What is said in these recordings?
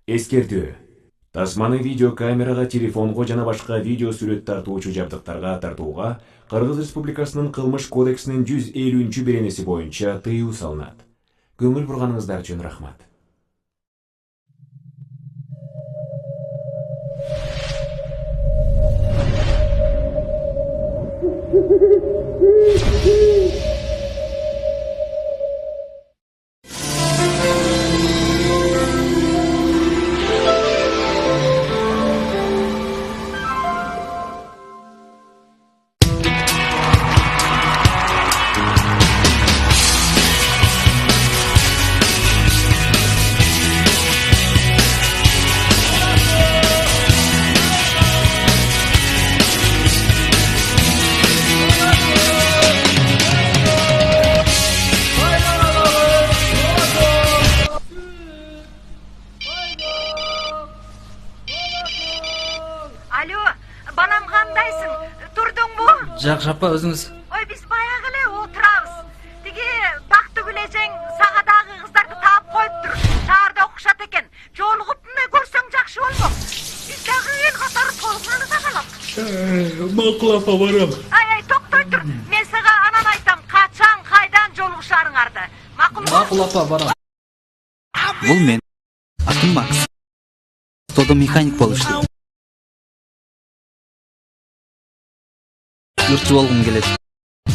Эскертүү. Тасманы видео камерага, телефонго жана башка видео сүрөт тартуучу жабдыктарга тартууга Кыргыз Республикасынын Кылмыш кодексинин 150-беренеси боюнча тыюу салынат. Көңүл бурганыңыздар үчүн рахмат. Алло, балам кандайсың? Турдуңбу? Жакшы апа, өзүңүз? Ой, биз баягы эле отурабыз. Тиги Бактыгүл эжең Сагадагы кыздарды таап коюптур. Шаарда окушат экен. Жолугуп эмне көрсөң жакшы болмок. Биз дагы эл катары толкунуп калат. Макул апа, барам. Ай, токтой тур. Мен сага анан айтам, качан кайдан жолугушарыңарды. Макулбу? Макул апа, барам. Бул мен. Атым Макс. Тодо механик болуп иштейм. Ырчы болгум келет.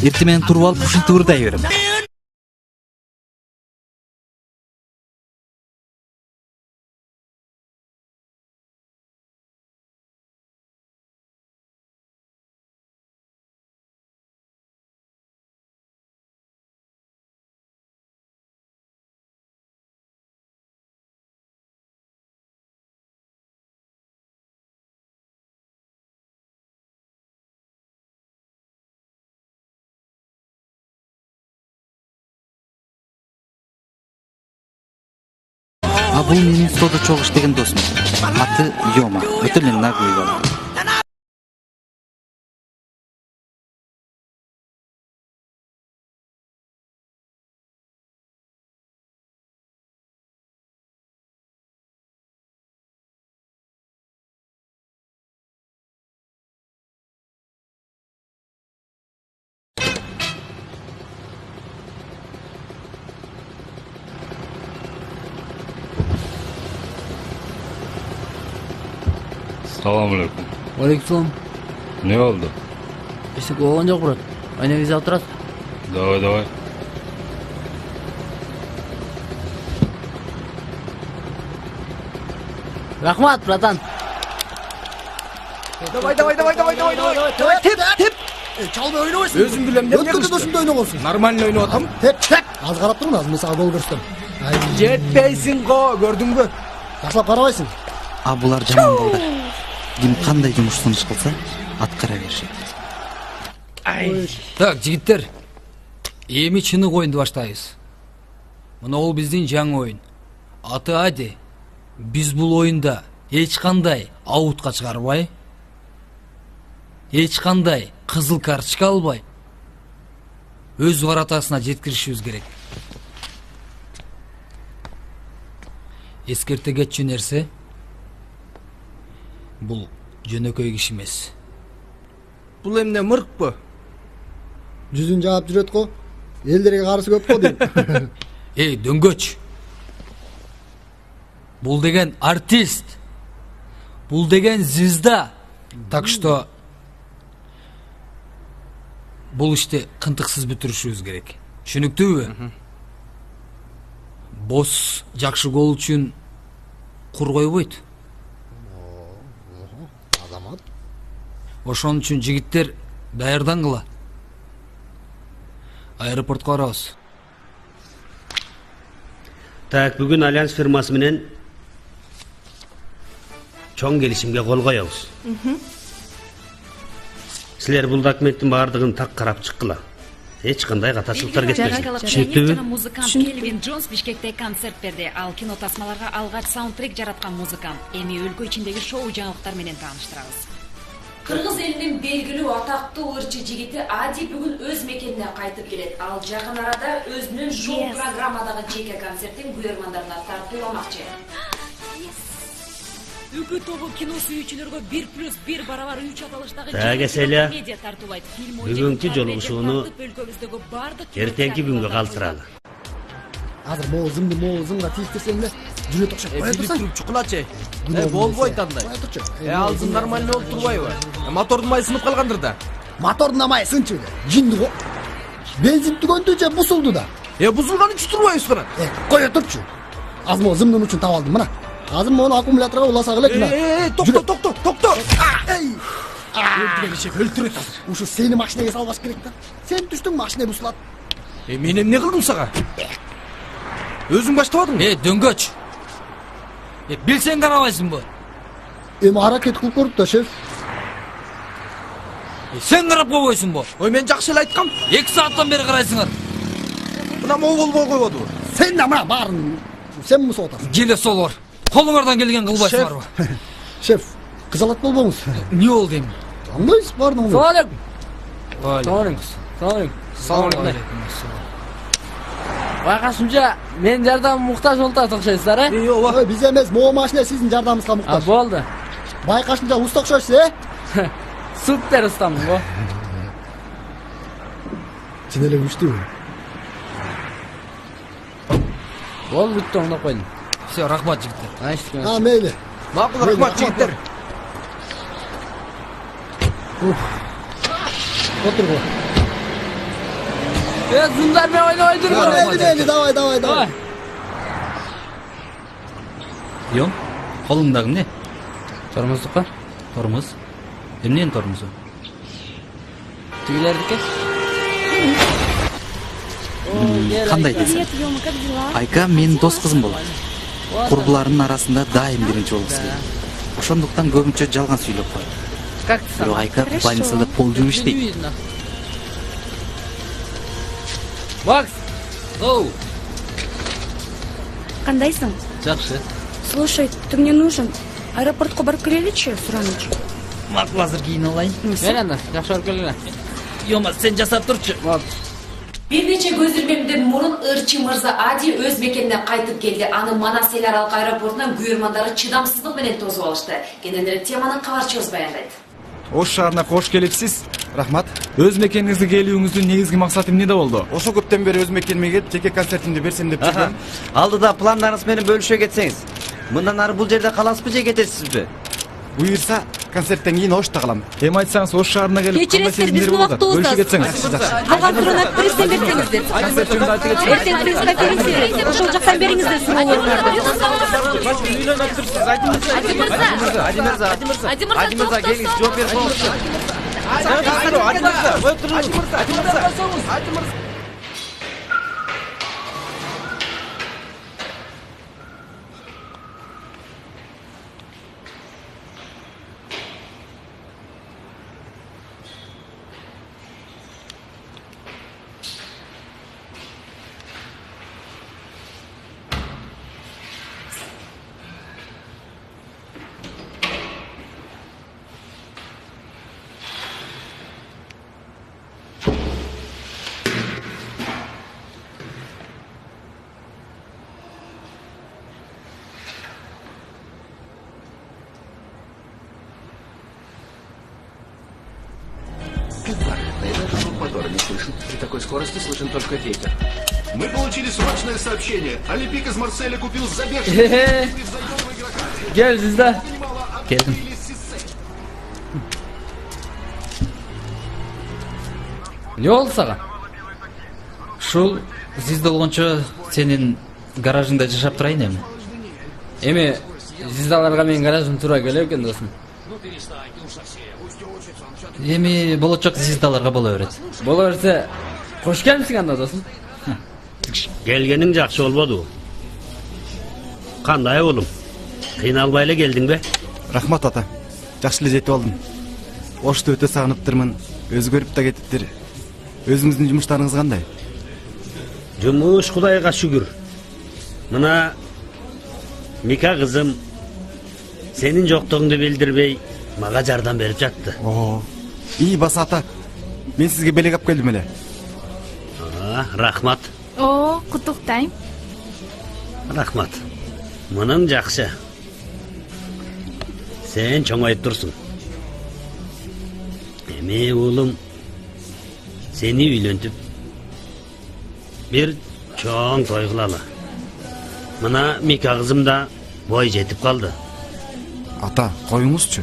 Эртең менен туруп алып ушинтип ырдай берем. Бул менин Тодо чогуу иштеген досум. Аты Йома. Өтө эле наглый бала. Салам алейкум. Алейкум. Не oldu? Эсек болгон жок, брат. Айна визе алып турат. Давай. Рахмат, братан. Давай. Теп. Чалбай ойнобойсуң. Өзүң билем. Өткөндө ушундай ойногонсуң. Нормально ойноп атам. Теп. Аз карап туруң, азыр мен сага гол көрсөтөм. Жетпейсиң го, көрдүңбү? Жакшылап карабайсың. Булар жаман балдар. Ким кандай жумуштан кылса, аткара беришет. Так, жигиттер. Эми чынык оюнду баштайбыз. Мына бул биздин жаңы оюн. Аты Ади. Биз бул оюнда эч кандай аутка чыгарбай, эч кандай кызыл карточка албай, өз воротасына жеткиришибиз керек. Эскерте кетчү нерсе, бул жөнөкөй киши эмес. Бул эмне мыркпы? Жүзүн жаап жүрөт го. Элдерге каршы көп го дейм. Дөңгөч. Бул деген артист. Бул деген звезда. Так что бул ишти кынтыксыз бүтүрүшүбүз керек. Түшүнүктүүбү? Босс жакшы гол үчүн кур койбойт. Азамат. Ошон үчүн жигиттер даярдангыла. Аэропортко барабыз. Так, бүгүн Альянс фирмасы менен чоң келишимге кол коебуз. Силер бул документтин баардыгын так карап чыккыла. Эч кандай катачылыктар кетпесин. Түшүнүктүүбү? Музыкант Келвин Джонс Бишкекте концерт берди. Ал кино тасмаларга алгач саундтрек жараткан музыкант. Эми өлкө ичиндеги шоу жаңылыктар менен тааныштырабыз. Кыргыз элинин белгилүү атактуу ырчы жигити Ади бүгүн өз мекенине кайтып келет. Ал жакын арада өзүнүн шоу программадагы жеке концертин көрөрмандарына тартууламакчы. Үгүт тобу кино сүйүүчүлөргө 1+1 барабар 3 аталыштагы Тагеселе. медиа тартуулайт. Фильм Бүгүнкү жолугушууну өлкөбүздөгү бардык эртеңки күнгө калтыралы. Азыр могу зымга тийиштирсең эле жүрөт окшоп кое турсаң. туруп чукулачы. Болбойт андай. Кое турчу. Алзым нормально болуп турбайбы? Мотордун майы сынып калгандыр да. Мотордун майы сынчу эле. Жинди го. Бензин түгөндү же бузулду да. Бузулган үчүн турбайбыз кана. Кое турчу. Азыр могу зымдын учун таап алдым мына. Азыр мону аккумуляторго уласак элек мына. Токто. Эй! Өлтүрөт азыр. Ушу сени машинеге салбаш керек да. Сен түштүң, машина бузулат. Мен эмне кылдым сага? Өзүң баштабадыңбы? Дөңгөч. Билсең карабайсыңбы? Эми аракет кылып көрдүк да, шеф. Сен карап койбойсуңбу? Ой, мен жакшы эле айткам. 2 сааттан бери карайсыңар. Мына могу болбой койбодубу? Сен да мына баарын сен мусу атасың. Келе солор. Колуңардан келген кылбайсыңарбы? Шеф, кызалат болбоңуз. Не болду эми? Аңдайсыз баарын. Салам алейкум. Байкашымча, мен жардам муктаж болуп окшойсуздар, Ой, биз эмес, могу машина сиздин жардамыңызга муктаж. Болду. Байкашымча уста окшойсуз, Супер устамын го. Чын эле күчтүүбү. Болду, бүттү, оңдоп койдум. Все, рахмат жигиттер. Мейли. Макул, рахмат жигиттер. Отургу. Зымдар мен ойнобой тургун. Мейли, давай. Йон, колуңдагы эмне? Тормоздукка? Тормоз. Эмненин тормозу? Тигилердики? Кандай десем? Айка менин дос кызым болот. Курбуларынын арасында дайым биринчи болгусу келет. Ошондуктан көбүнчө жалган сүйлөп коет. Как ты сам? Бирок Айка больницада пол жүрүп иштейт. Макс! Оу, Кандайсың? жакшы. Слушай, ты мне нужен. Аэропортко барып келеличи, Сураныч. Макул азыр кийин алайын. Мен анда, жакшы барып келгиле. Йома, сен жасап турчу. Бир нече көз ирмемден мурун ырчы мырза Ади өз мекенине кайтып келди. Аны Манас эл аралык аэропортунан күйөрмандары чыдамсыздык менен тосуп алышты. Кененирээк теманы кабарчыбыз баяндайт. Ош шаарына кош келипсиз. Рахмат. Өз мекениңизге келүүңүздүн негизги максаты эмнеде болду? Ошо көптөн бери өз мекениме келип, жеке концертимди берсем деп жүргөм. Алдыда пландарыңыз менен бөлүшө кетсеңиз. Мындан ары бул жерде каласызбы же кетесизби? Буюрса, концерттен кийин Ошто калам. Эми айтсаңыз, Ош шаарына келип, Кечиресиздер, биздин убактыбыз бөлүшө аз. кетсеңиз. Алган турган актриса берсеңиздер. Концертимди айтып кетсеңиз. Эртең пресска келиңиздер. Ошол жактан бериңиздер суроолоруңарды. Ади мырза, келиңиз, жооп берип коңузчу. Мотора не слышен. При такой скорости слышен только ветер. Мы получили срочное сообщение. Олимпик из Марселя купил за бешеные. Келдиз да. Келдим. Не болду сага? Ушул Зизда болгончо сенин гаражыңда жашап турайын эми. Эми Зиздаларга менин гаражым туура келе экен досум. Эми болочок Зиздаларга боло берет. Боло берсе, кош келипсиң анда досум. Келгениң жакшы болбоду. Кандай улум? Кыйналбай эле келдиңби? Рахмат ата. Жакшы эле жетип алдым. Ошто өтө сагыныптырмын. Өзгөрүп да кетиптир. Өзүңүздүн жумуштарыңыз кандай? Жумуш Кудайга шүгүр. Мына Мика кызым сенин жоктугуңду билдирбей мага жардам берип жатты. İyi bas ата. Мен сизге белек алып келдим эле. Рахмат. О, куттуктайм. Рахмат. Мунун жакшы. Sen çoğayıp dursun. Emi oğlum, seni üylentip bir çoğun toy kılalı. Mına Mika kızım da boy jetip kaldı. Ата, koyuңузчу.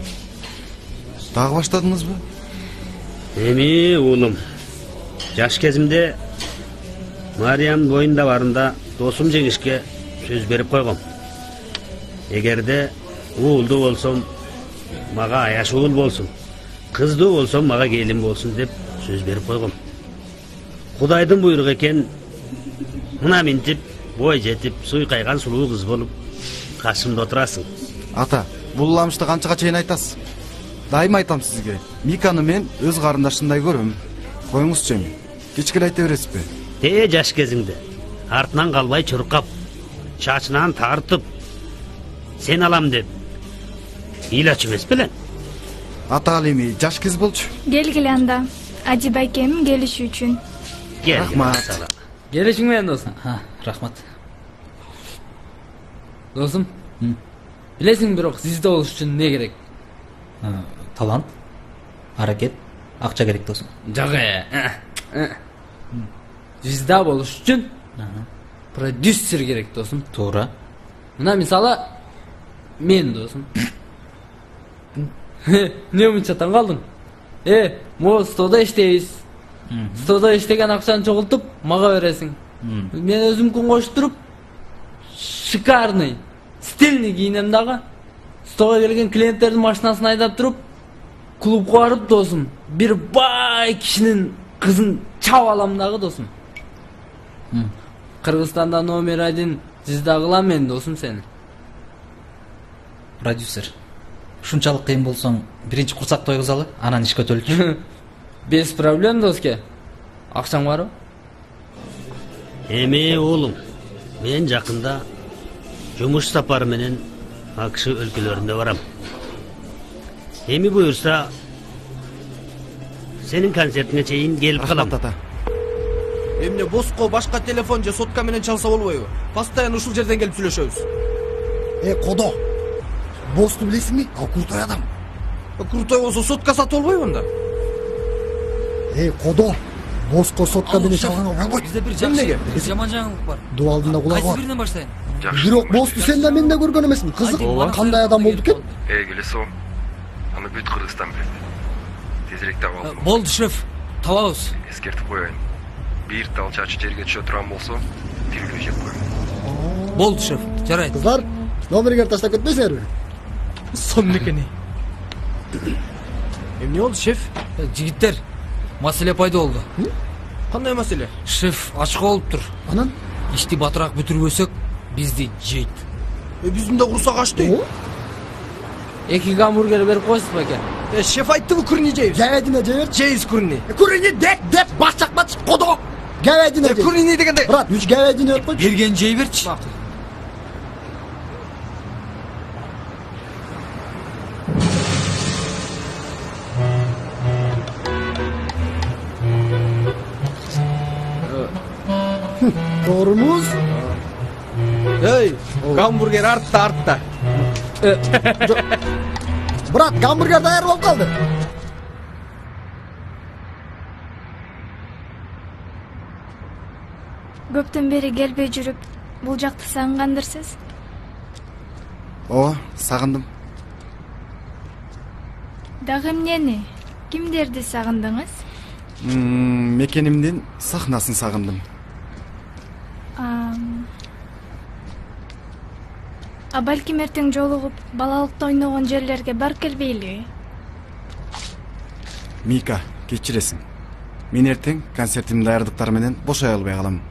Дагы баштадыңызбы? Emi oğlum, yaş kezimde Maryam boyunda barında dostum Cengişke söz berip koygom. Egerde uğuldu bolsam maga ayaş uğul bolsun. Kızdı bolsam maga gelin bolsun dep söz berip koygom. Kudayдын buyruk eken mına mintip boy jetip suy kaygan suluğu kız bolup karşımda oturasın. Ата, бул ламышты канчага чейин айтасыз? Дайыма айтам сизге. Миканы мен өз карындашымдай көрөм. Коюңузчу эми. Кечке эле айта бересизби? Жаш кезиңде артынан калбай чуркап, чачынан тартып, сен алам деп ыйлачу эмес белең? Ата ал эми жаш кез болчу. Келгиле анда. Ади байкем келиши үчүн. Рахмат. Келишиң менен досум. Рахмат. Досум, билесиң бирок сизде болуш үчүн эмне керек? Талант, аракет, акча керек досум. Жок. Звезда болуш үчүн продюсер керек досум. Туура. Мына мисалы мен досум. Не мынча таң калдың? Мо студия иштейбиз. Студия иштеген акчаны чогултуп мага бересиң. Мен өзүмкүн коштуруп шикарный, стильный кийинем дагы. Студияга келген клиенттердин машинасын айдап туруп, клубга барып досум, бир бай кишинин кызын чап алам дагы досум. Кыргызстанда номер 1 звезда кылам мен досум сени. Продюсер. Ушунчалык кыйын болсоң, биринчи курсак тойгузалы, анан ишке өтөлчү. Без проблем, доске. Акчаң барбы? Эми оğlum, мен жакында жумуш сапары менен АКШ өлкөлөрүнө барам. Эми буюрса, сенин концертиңе чейин келип калам. Эмне боско башка телефон же сотка менен чалса болбойбу? Постоянно ушул жерден келип сүйлөшөбүз. Кодо. Босту билесиңби? Ал крутой адам. Крутой болсо сотка сатып болбойбу анда? Кодо. Боско сотка менен чалганга болбойт. Бизде бир жаман жаңылык бар. Дуалдында кулак бар. Кайсы биринен баштайын? Бирок босту сен да мен да көргөн эмесмин. Кызык, кандай адам болду экен? Келесо. Аны бүт Кыргызстан билет. Тезирээк таап алдым. Болду, шеф. Табабыз. Эскертип коеюн. Бир тал чачы жерге түшө турган болсо, тирилүү жеп коем. Болду, шеф. Жарайт. Кыздар, номерге таштап кетпейсиңерби? Сон мекени. Эмне болду, шеф? Жигиттер, маселе пайда болду. Кандай маселе? Шеф ачык болуптур. Анан ишти батыраак бүтүрбөсөк, бизди жейт. Биздин да курсак ачты. 2 гамбургер берип койсуз бекен. Шеф айтты бу күрүнү жейбиз. Говядина жейбиз. Жейбиз күрүнү. Күрүнү деп башчак кодо. Говядина жейбиз. Күрүнү дегенде. Брат, 3 говядина берип койчу. Берген жей берчи. Doğrumuz? Гамбургер артта. Bırak, hamburger dayar olup kaldı. Көптөн бери келбей жүрүп, бул жакты сагынгандырсыз? Ооба, сагындым. Дагы эмнени? Кимдерди сагындыңыз? Мекенимдин сахнасын сагындым. Балким эртең жолугуп, балалыкта ойногон жерлерге барып келбейли? Мика, кечиресиң. Мен эртең концертимдин даярдыктары менен бошой албай калам.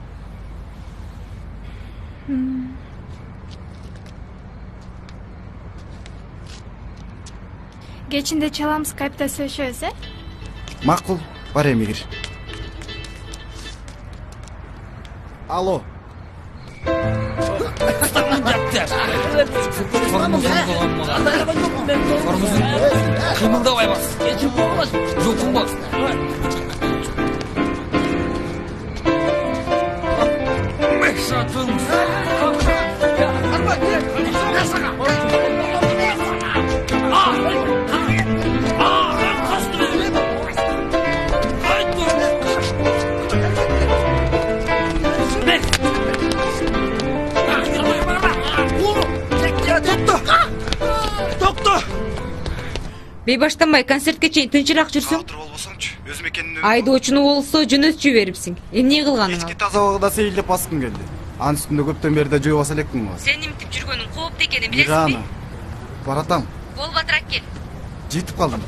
Кечинде чалам, скайпта сүйлөшөбүз, Макул, бар эми кир. Алло. Кыймылдабай бас. Жолкун бас. Токто! Бейбаштанбай концертке чейин тынчыраак жүрсүң. Өзүм экенин Айдоочуну болсо жөнөтүп жибериптсиң. Эмне кылганың ал? таза убагында сейилдеп баскым келди. Анын үстүндө көптөн бери да жөө баса элекмин. Сен имтип жүргөнүң кооптуу экенин билесизби? Баратам. Бол батыраак кел. Жетип калдым.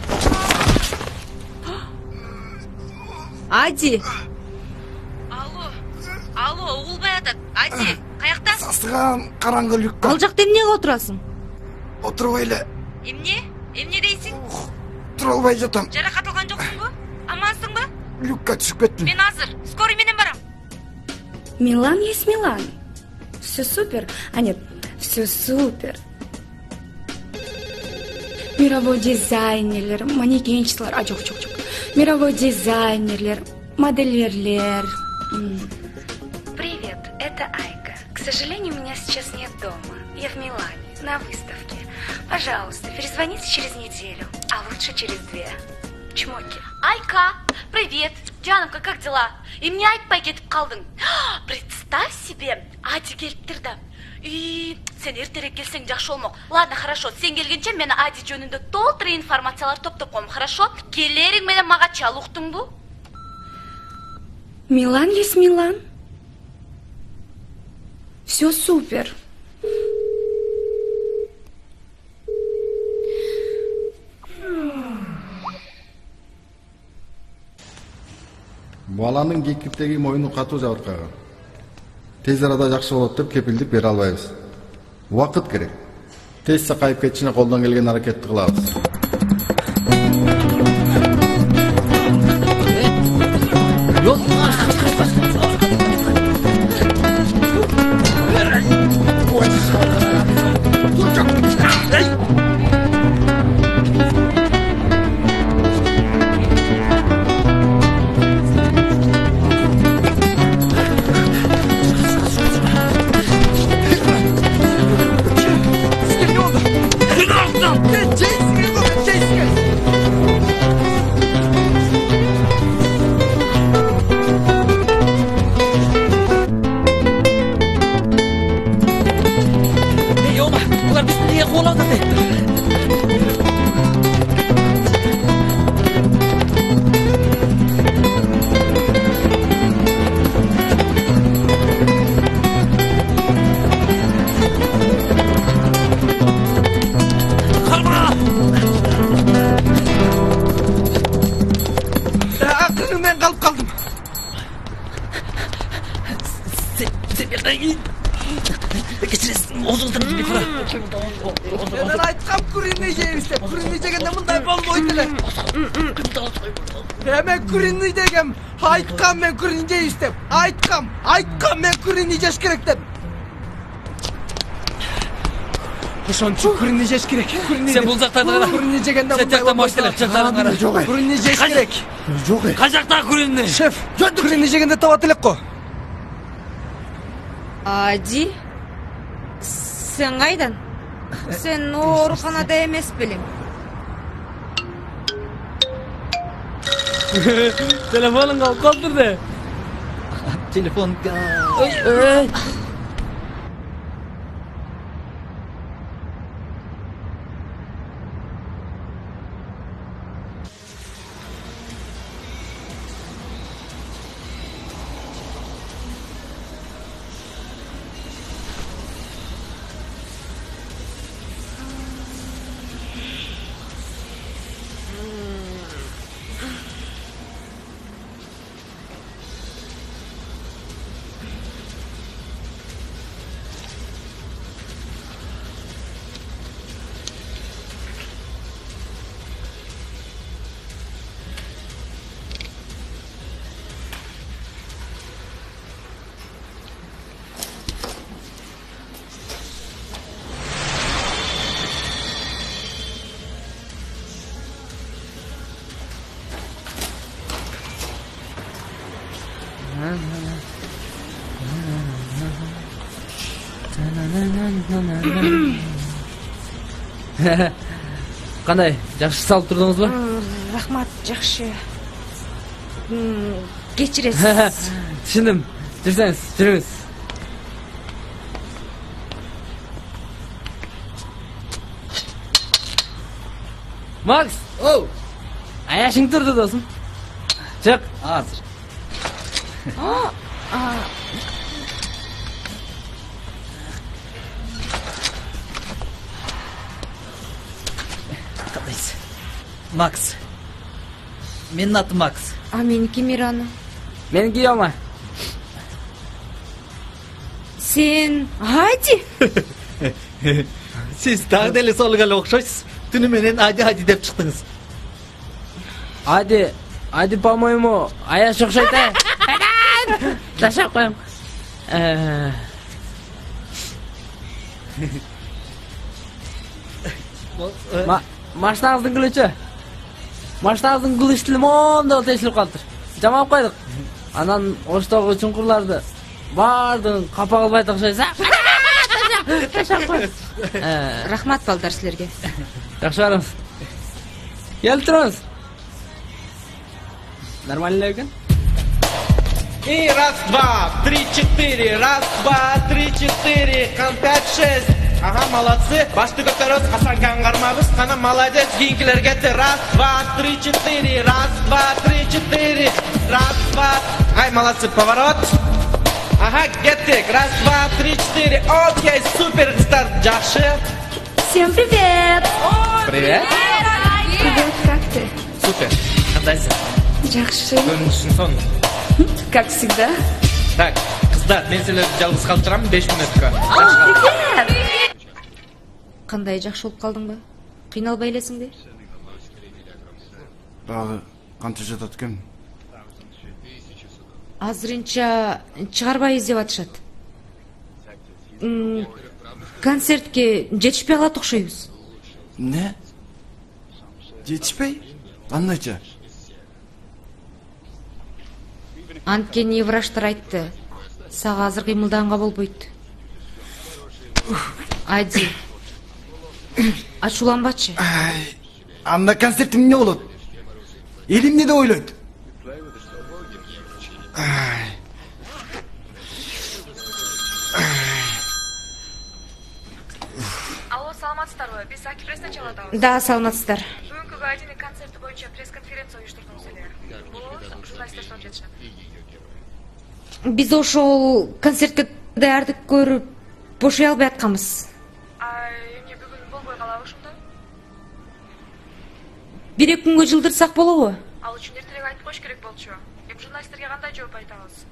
Ади. Алло, угулбай атат. Ади, каякта? Сасыган караңгы люкка. Ал жакта эмне кылып отурасың? Отурбай эле. Эмне? Эмне дейсиң? Тура албай жатам. Жаракат алган жоксуңбу? Амансыңбы? Люкка түшүп кеттим. Мен азыр, скорый менен барам. Милан есть Милан. Все супер. А нет, все супер. Мировой дизайнерлер, манекенщиклер, жок. Мировой дизайнерлер, модельерлер. Привет, это Айка. К сожалению, меня сейчас нет дома. Я в Милане, на выставке. Пожалуйста, перезвоните через неделю, а лучше через 2. Чмоки. Айка, привет. Жанымка, как дела? И мне айтпай кетип калдың. Представь себе, Ади келиптир да. И сен эртерээк келсең жакшы болмок. Ладно, хорошо. Сен келгенче мен Ади жөнүндө толтура информациялар топтоп коем, хорошо? Келериң менен мага чал, уктуңбу? Милан есть Милан. Все супер. Баланын кекиптеги моюну катуу жабыркаган. Тез арада жакшы болот деп кепилдик бере албайбыз. Убакыт керек. Тез сакайып кетишине колдон келген аракетти кылабыз. Мен айткам күрүнү жейбиз деп. Күрүнү жегенде мындай болбойт эле. Мен күрүнү дегем. Айткам мен күрүнү жейбиз деп. Айткам мен күрүнү жеш керек деп. Ошончу күрүнү жеш керек. Сен бул жактарды кара. Күрүнү жегенде мындай болбойт эле. Күрүнү жеш керек. Жок. Кай жакта күрүнү? Шеф, күрүнү жегенде табат элек го. Ади, сен кайдан? Сен ооруканада эмес белең. Телефонун калып калдырды. Телефон. Кандай, жакшы салып турдуңузбу? Рахмат, жакшы. Кечиресиз. Түшүндүм. Жүрсеңиз, жүрүңүз. Макс, Оу. аяшың тұрды досым. Чық. Азыр. Кадайсың? Макс. Менің атым Макс. А меники Мирана. Меники Йома. Сен Ади? Сіз тағы дәлі солығалы оқшайсыз. Түні менен Ади деп шықтыңыз. Ади, по-моему, аяш оқшайды. Ташап қойым. Машинаңыздың күлічі. Машинаңыздың күліш лимонда тешіліп қалдыр. Жамап қойдық. Анан оштағы чұңқырларды бардың қапа қылбайды оқшайса. Ташап қойым. Рахмат балдар сілерге. Жақсы барымыз. Келіп тұрыңыз. Нормально екен? И раз, два, три, четыре, раз, два, три, четыре, кам, пять, шесть. Ага, молодцы. Башты көтеріңіз, қасанған қармабыз, қана молодец, кейінкілер кетті. Раз, два, три, четыре, раз, два, три, четыре, раз, два. Ай, молодцы, поворот. Ага, кеттік. Раз, два, три, четыре. Окей, супер, старт, жақсы. Всем привет! Привет. Привет, как ты? Супер. Қандайсың? Жақсы. Көрінішің сон. Как всегда. Так, қыздар, мен сендерді жалғыз қалдырамын 5 минутқа. Привет! Қандай жақсы болып қалдың ба? Қиналбай елесің бе? Дағы қанша жатат екен? Азырынша шығарбай іздеп атышат. Концертке жетішпей қалат ұқшайбыз. Не? Жетішпей? Қандайша? Анткени враштар айтты. Саға азыр қимылданға болбойды. Ади. Ачуланбачы. Анда концертім не болады? Елім не де ойлайды? Алло, саламатсыздар ғой? Біз Аки пресстен чалатабыз. Да, саламатсыздар. Бүгінгі Адини концерті бойынша пресс-конференция ұйыштырдыңыз эле. Бул журналисттер сонун жетишет. Біз ошол концертке даярдык көрүп бошой албай атканбыз. Эмне бүгүн болбой калабы ушунда? Бир-эки күнгө жылдырсак болобу? Ал үчүн эртерээк айтып коюш керек болчу. Эми журналисттерге кандай жооп айтабыз?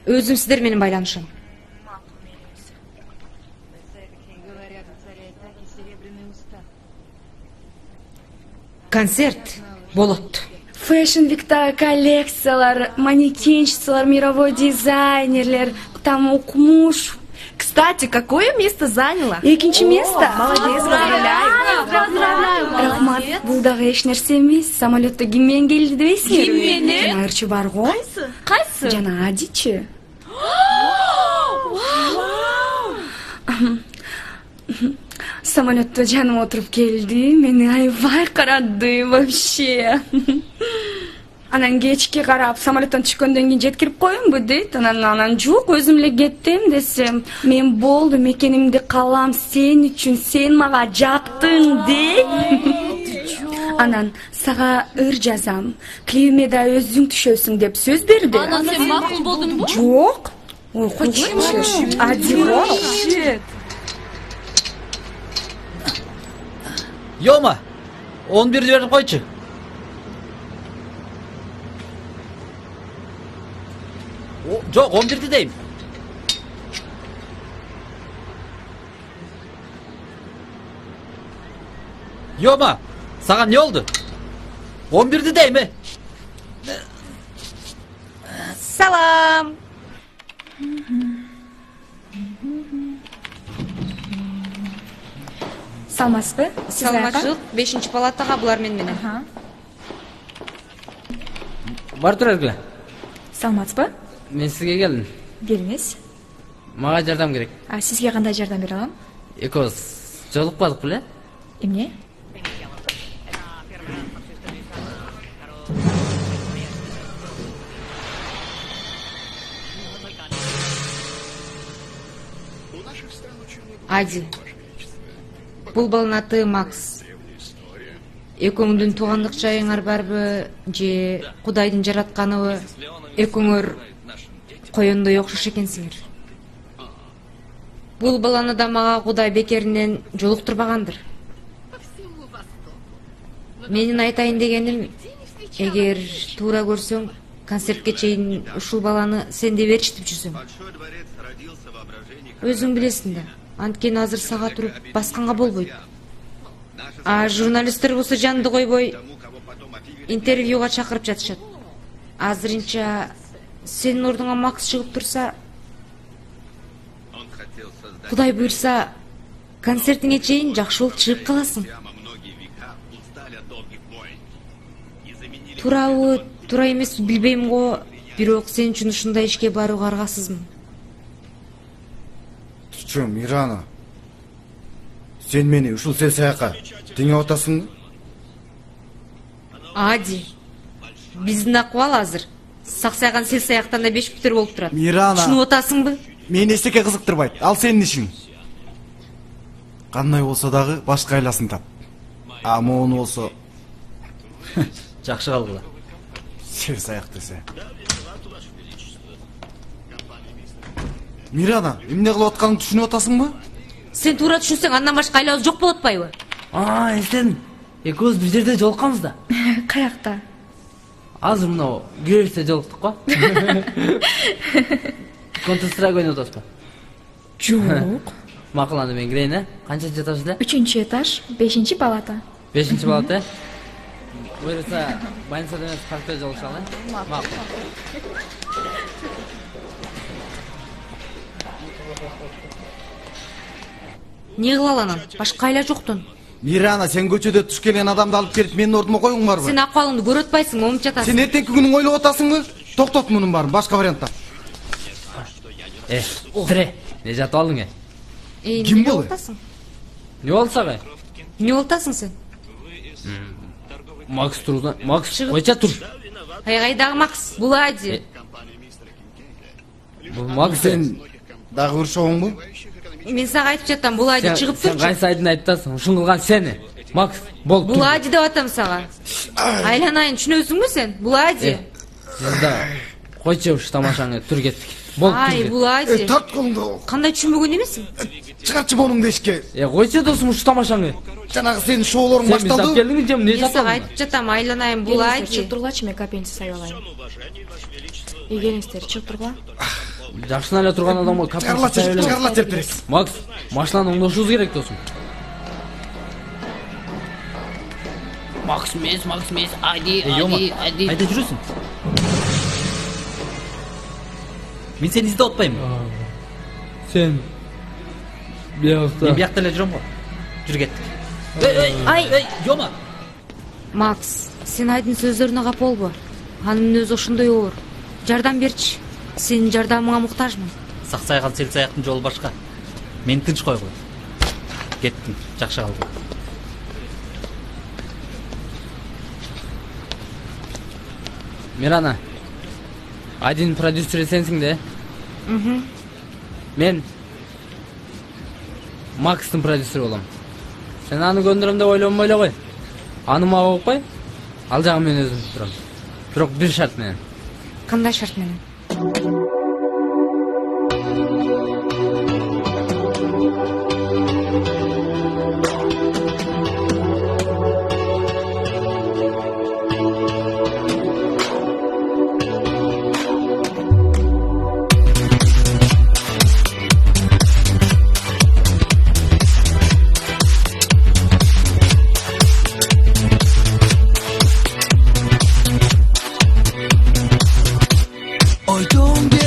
Өзүм сиздер менен байланышам. Концерт болот. Fashion Week'тагы коллекциялар, манекенщицалар, мировой дизайнерлер, там укмуш. Кстати, какое место заняла? Экинчи место? Молодец, поздравляю. Рахмат, бул дагы эч нерсе эмес. Самолетто ким менен келди дебейсиңерби? Ким менен? Жана ырчы бар го. Кайсы? Жана Адичи. Самолетто жаным отуруп келди, мени аябай карады вообще. Анан кечке карап самолеттон түшкөндөн кийин жеткирип коеюнбу дейт. Анан жок, өзүм эле кеттим десем, мен болду, мекенимди калам сен үчүн, сен мага жактың дейт. Анан сага ыр жазам, клипиме да өзүң түшөсүң деп сөз берди. Анан сен макул болдуңбу? Жок. Ой, койчу. Адиро. Йома, 11 беріп қойшы. Жоқ, 11 деймін. Йома, саған не oldu? 11 деймі? Салам. Саламатсызбы? Саламатчылык 5-чи палатага, булар менен. Бар тұр әргілі. Саламатсызбы? Мен сізге келдім. Келіңіз. Маға жардам керек. Сізге қандай жардам бере алам? Экоз, жолықпадық біле? Эмне? Ади. Бул баланын аты Макс. Экөөңүндүн туугандык жайыңар барбы же Кудайдын жаратканыбы? Экөөңөр коёндой окшош экенсиңер. Бул баланы да мага Кудай бекеринен жолуктурбагандыр. Менин айтайын дегеним, эгер туура көрсөң, концертке чейин ушул баланы сен деп ээрчитип жүрсөң. Өзүң билесиң да, анткени азыр сага туруп басканга болбойт. А журналисттер болсо жанды койбой интервьюга чакырып жатышат. Азырынча сенин ордуңа Макс чыгып турса, Кудай буйрса, концертиңе чейин жакшы болуп чыгып каласың. Туурабы, туура эмеси билбейм го, бирок сен үчүн ушундай ишке барууга аргасызмын. Чү, Мирана. Сен мени ушул саяка теңеп атасың? Ади. Биздин акыбал азыр саксайган саяктан да 5 бүтөр болуп турат. Мирана. Түшүнүп атасыңбы? Мени эчтеке кызыктырбайт. Ал сенин ишиң. Кандай болсо дагы башка айласын тап. А моуну болсо Жакшы калгыла. Саяк десе. Мирана, эмне кылып атканыңды түшүнүп атасыңбы? Сен туура түшүнсөң, андан башка айлабыз жок болуп атпайбы? Эстедим. Экөөбүз бир жерде жолукканбыз да. Каякта? Азыр мына киребизде жолуктук го. Контр-страйк ойноп атасызбы? Жок. Макул, анда мен кирейин, э? Канчынчы этажда? 3-этаж, 5 палата. 5 палата? Буйрса, больницада эмес, паркта жолугушалы, э? Макул. Не кылалы анан? Башка айла жоктун. Мирана, сен көчөдө туш келген адамды алып келип менин ордума коюң барбы? Сен акыбалыңды көрүп атпайсың, момунча атасың. Сен эртеңки күнүң ойлоп атасыңбы? Токтот мунун баарын, башка вариант тап. Тире, не жатып алдың, Ким болу? Не болсак, Не болтасың сен? Макс турда. Макс, койча тур. Кайдагы Макс? Бул Ади. Бул Макс сен дагы урушоңбу? Мен сага айтып жатам, бул Ади чыгып турчу. Сен кайсы Адини айтасың? Ушун кылган сени. Макс, бол. Бул Ади деп атам сага. Айланайын, түшүнөсүңбү сен? Бул Ади. Сиз да койчу уш тамашаңы, тур кеттик. Бол. Ай, бул Ади. Тарт колуңду. Кандай түшүнбөгөн эмесиң? Чыгарчы монуңду эшикке. Койчу досум уш тамашаңы. Жанагы сенин шоолоруң башталды. Сен келдиң же, эмне Мен сага айтып жатам, айланайын, бул Ади. Чыгып тургулачы, мен капельница сайлайын. Келиңиздер, чыгып тургула. Жакшына эле турган адамга чыгарла тертерес. Макс, машинаны оңдошубуз керек досум. Макс, Ади. Айда жүрөсүң? Мен сени издеп атпайм. Сен биякта. Мен биякта эле жүрөм го. Жүр кеттик. Ай, Жома. Макс, сен Айдын сөздөрүнө кап болбо. Анын өзү ошондой оор. Жардам берчи. Сенин жардамыңа муктажмын. Саксайган саяктын жолу башка. Мени тынч койгула. Кеттим, жакшы калгыла. Мирана. Айдын продюсери сенсиң да? Мен Макстын продюсери болом. Сен аны көндүрөм деп ойлонбой эле кой. Аны мага окпай, ал жагын мен өзүм турам. Бирок бир шарт менен. Кандай шарт менен? Hoy don't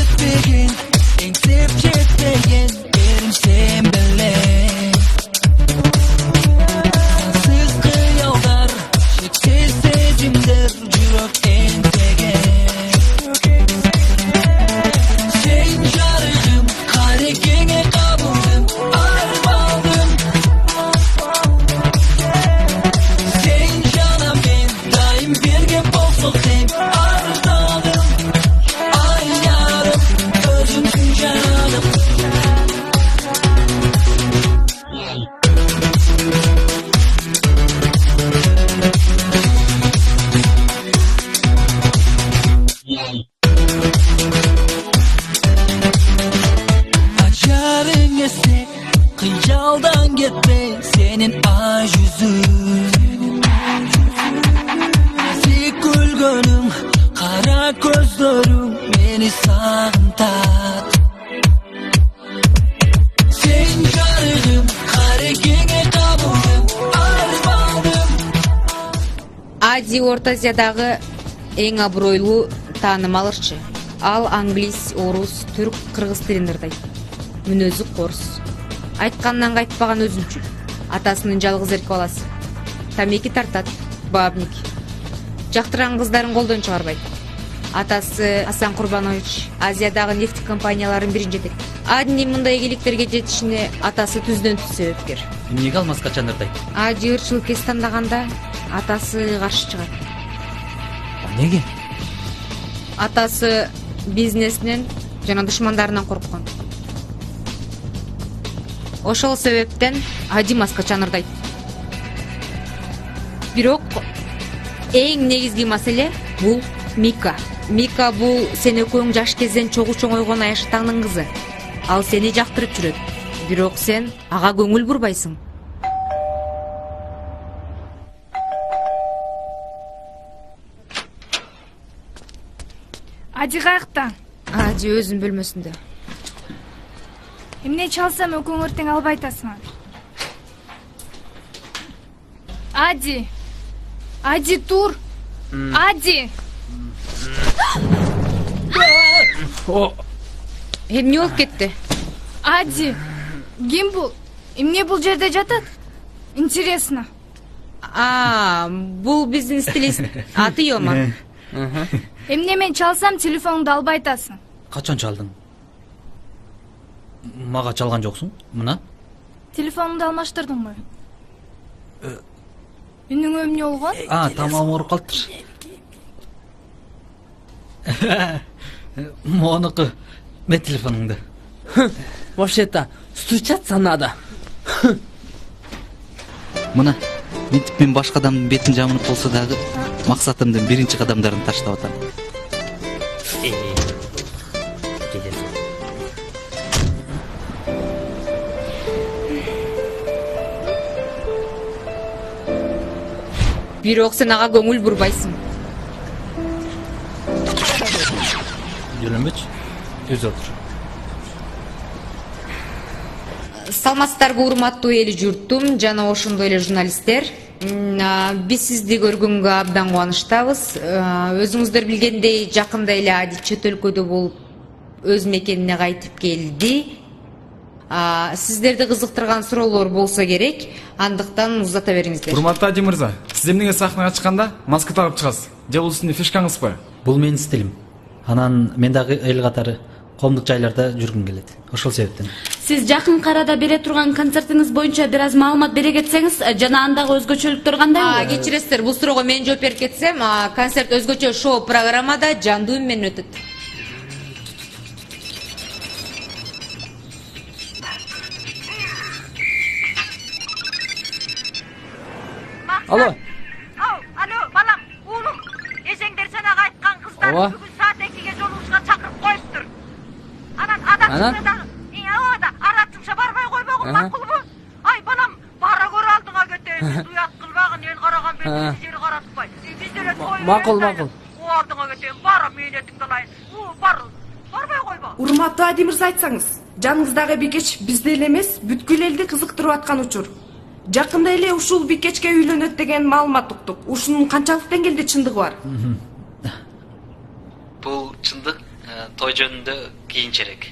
senin ay yüzün. Ezik gülgönüm, kara gözlerim beni sağıntat. Sen jarığım, karekenge kabulüm, armağanım. Ади Орта Азиядағы ең абыройлуу таанымал ырчы. Ал англис, орус, түрк, кыргыз тилин ырдайт. Мүнөзү корс. Айткандан кайтпаган өзүнчүл. Атасынын жалгыз эрке баласы. Тамеки тартат, бабник. Жактырган кыздарын колдон чыгарбайт. Атасы Асан Курбанович Азиядагы нефть компанияларынын бирин жетек. Адинин мындай ийгиликтерге жетишине атасы түздөн түз себепкер. Эмнеге алмаска чанырдай? Ади ырчылык кес тандаганда атасы каршы чыгат. Неге? Атасы бизнесинен жана душмандарынан корккон. Ошол себептен Ади маска чанырдайт. Бирок эң негизги маселе бул Мика. Мика бул сен экөөң жаш кезден чогуу чоңойгон Аяшатаңдын кызы. Ал сени жактырып жүрөт. Бирок сен ага көңүл бурбайсың. Ади каякта? Ади өзүн бөлмөсүндө. Эмне чалсам экөөң эртең албай атасың. Ади. Ади тур. Ади. Эмне болуп кетти? Ади. Ким бул? Эмне бул жерде жатат? Интересно. Бул биздин стилист. Аты Йома. Эмне мен чалсам телефонуңду албай атасың. Качан чалдың? Мага чалган жоксуң? Мына? Телефонуңду алмаштырдыңбы? Үнүң эмне болгон? Тамам ооруп калыптыр. Монуку мен телефонуңду. Вообще-то стучаться надо. Мына мынтип мен башка адамдын бетин жамынып болсо дагы максатымдын биринчи кадамдарын таштап атам. Бирок сен ага көңүл бурбайсың. Жөнөмбөчү. Түз отур. Саламатсыздарбы урматтуу эл журтум жана ошондой эле журналисттер. Биз сизди көргөнгө абдан кубанычтабыз. Өзүңүздөр билгендей, жакында эле Ади чет өлкөдө болуп өз мекенине кайтып келди. Сиздерди кызыктырган суроолор болсо керек, андыктан узата бериңиздер. Урматтуу Ади мырза, сиз эмнеге сахнага чыкканда маска тагып чыгасыз? Же бул сиздин фишкаңызбы? Бул менин стилим. Анан мен дагы эл катары коомдук жайларда жүргүм келет. Ошол себептен. Сиз жакын арада бере турган концертиңиз боюнча бир аз маалымат бере кетсеңиз, жана андагы өзгөчөлүктөр кандай? Кечиресиздер, бул суроого мен жооп берип кетсем, концерт өзгөчө шоу программада жандуу үн менен өтөт. Алло. Алло, балам, уулум. Эжеңдер сенага айткан кыздар бүгүн саат 2-ге жолугушка чакырып коюптур. Анан аратымша барбай койбогун макулбу? Ай, балам, бара көрө алдыңа кетейин. Уят кылбагын, эл караган бетиңди жери каратпай. Биз деле той. Макул. Алдыңа кетейин, бара мээнетиңди алайын. Барбай койбо. Урматтуу Ади мырза, айтсаңыз, жаныңыздагы бикеч бизде эле эмес, бүткүл элди кызыктырып аткан учур. Жакында эле ушул бикечке үйлөнөт деген маалымат уктук. Ушунун канчалык деңгээлде чындыгы бар? Бул чындык той жөнүндө кийинчерээк.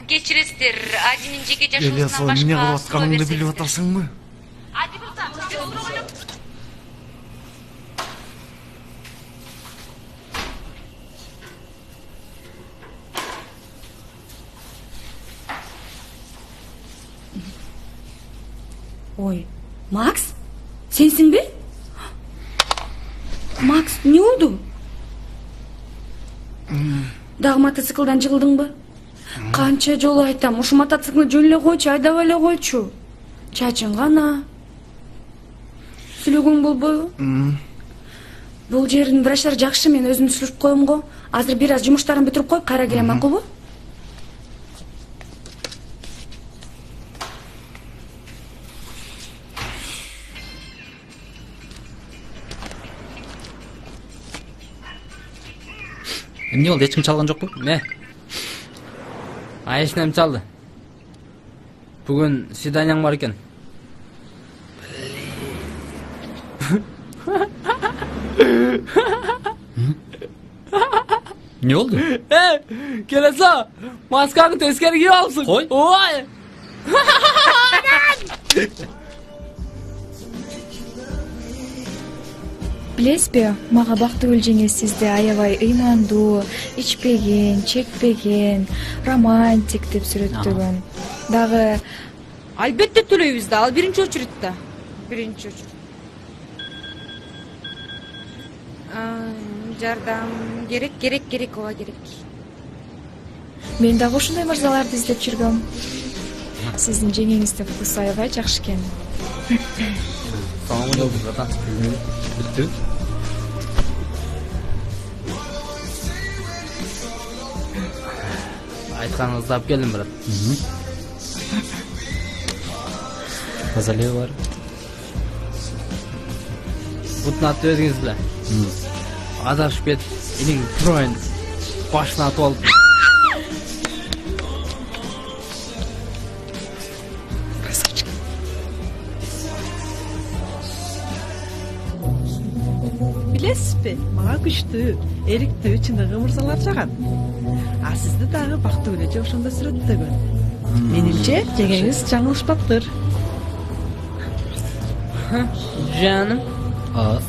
Кечиресиздер, Адинин жеке жашоосунан башка эмне кылып атканыңды билип атасыңбы? Ади мырза, Ой, Макс? Сенсиңби? Макс, эмне болду? Дагы мотоциклдан жыгылдыңбы? Канча жолу айтам, ушу мотоциклди жөн эле койчу, айдап эле койчу. Чачың гана. Сүйлөгөң болбойбу? Бул жердин врачтары жакшы, мен өзүм сүйлөп коем го. Азыр бир аз жумуштарын бүтүрүп коюп, кайра келем, макулбу? эмне болду, эч ким чалган жокпу? Не? Айшнем чалды. Бүгүн свиданияң бар экен. Не болду? Келесо, маскаңды тескери кийип алыпсың. Кой. Ой. Билесизби, мага Бактыгүл жеңе сизди аябай ыймандуу, ичпеген, чекпеген, романтик деп сүрөттөгөн. Дагы Албетте төлөйбүз да, ал биринчи очередде. Биринчи очеред. Жардам керек, ооба керек. мен дагы ушундай мырзаларды издеп жүргөм. Сиздин жеңеңиздин вкусу аябай жакшы экен. Tamam oldu zaten. Bitti. Айтқаныңызды алып келдім, брат. Мазалеу бар. Бұтын атты өзіңіз біле. Адашып кетіп, енің тұрайын башына атып алып. Билесизби, мага күчтүү, эриктүү чыныгы мырзалар жагат. А сизди дагы Бактыгүл эже ошондо сүрөттөгөн. Менимче, жеңеңиз жаңылышпаптыр. Canım.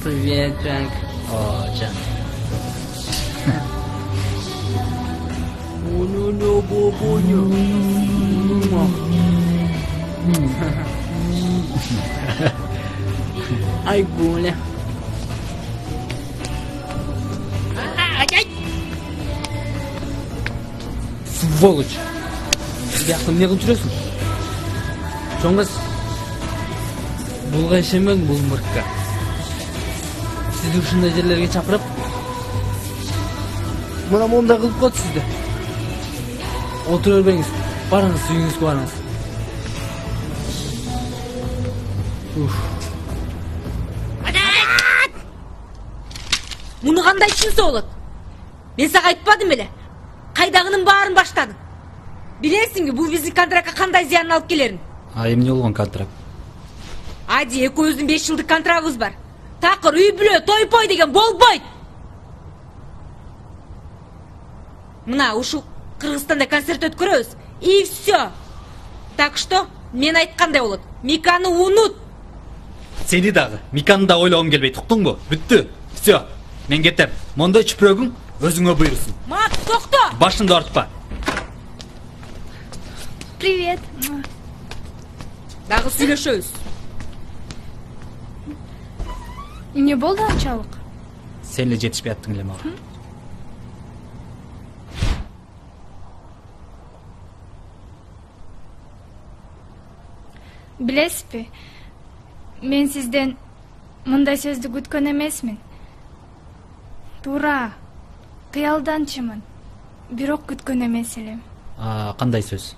Привет, Джанк. Can. Ay, Гуля. Сволочь! Сияқты не қылып жүресің? Жоңғыз, бұлға ішемең бұл мұртқа. Сізді ұшындай жерлерге чапырып, мұна мұнда қылып қойды сізді. Отыр өрбеңіз, барыңыз, үйіңізге барыңыз. Мұны қандай ішінсі олады? Мен саға айтпадым еле. Қайдағының барын баштадың. Білесің бе, бұл біздің контрактқа қандай зиянын алып келерін? Эмне болгон контракт? Ади, экөөбүздүн 5 жылдык контрагыбыз бар. Такыр үй бүлө, той-пой деген болбойт. Мына ушул Кыргызстанда концерт өткөрөбүз. И все. Так что, мен айткандай болот. Миканы унут. Сени дагы, Миканы да ойлогум келбейт, уктуңбу? Бүттү. Все. Мен кетем. Мондай чүпүрөгүң өзүңө буйрусун. Мак, токто! Башыңды артпа. Привет. Дагы сүйлөшөбүз. Эмне болду анчалык? Сен эле жетишпей аттың эле мага. Билесизби, мен сизден мындай сөздү күткөн эмесмин. Туура, кыялданчымын. Бирок күткөн эмес элем. Кандай сөз?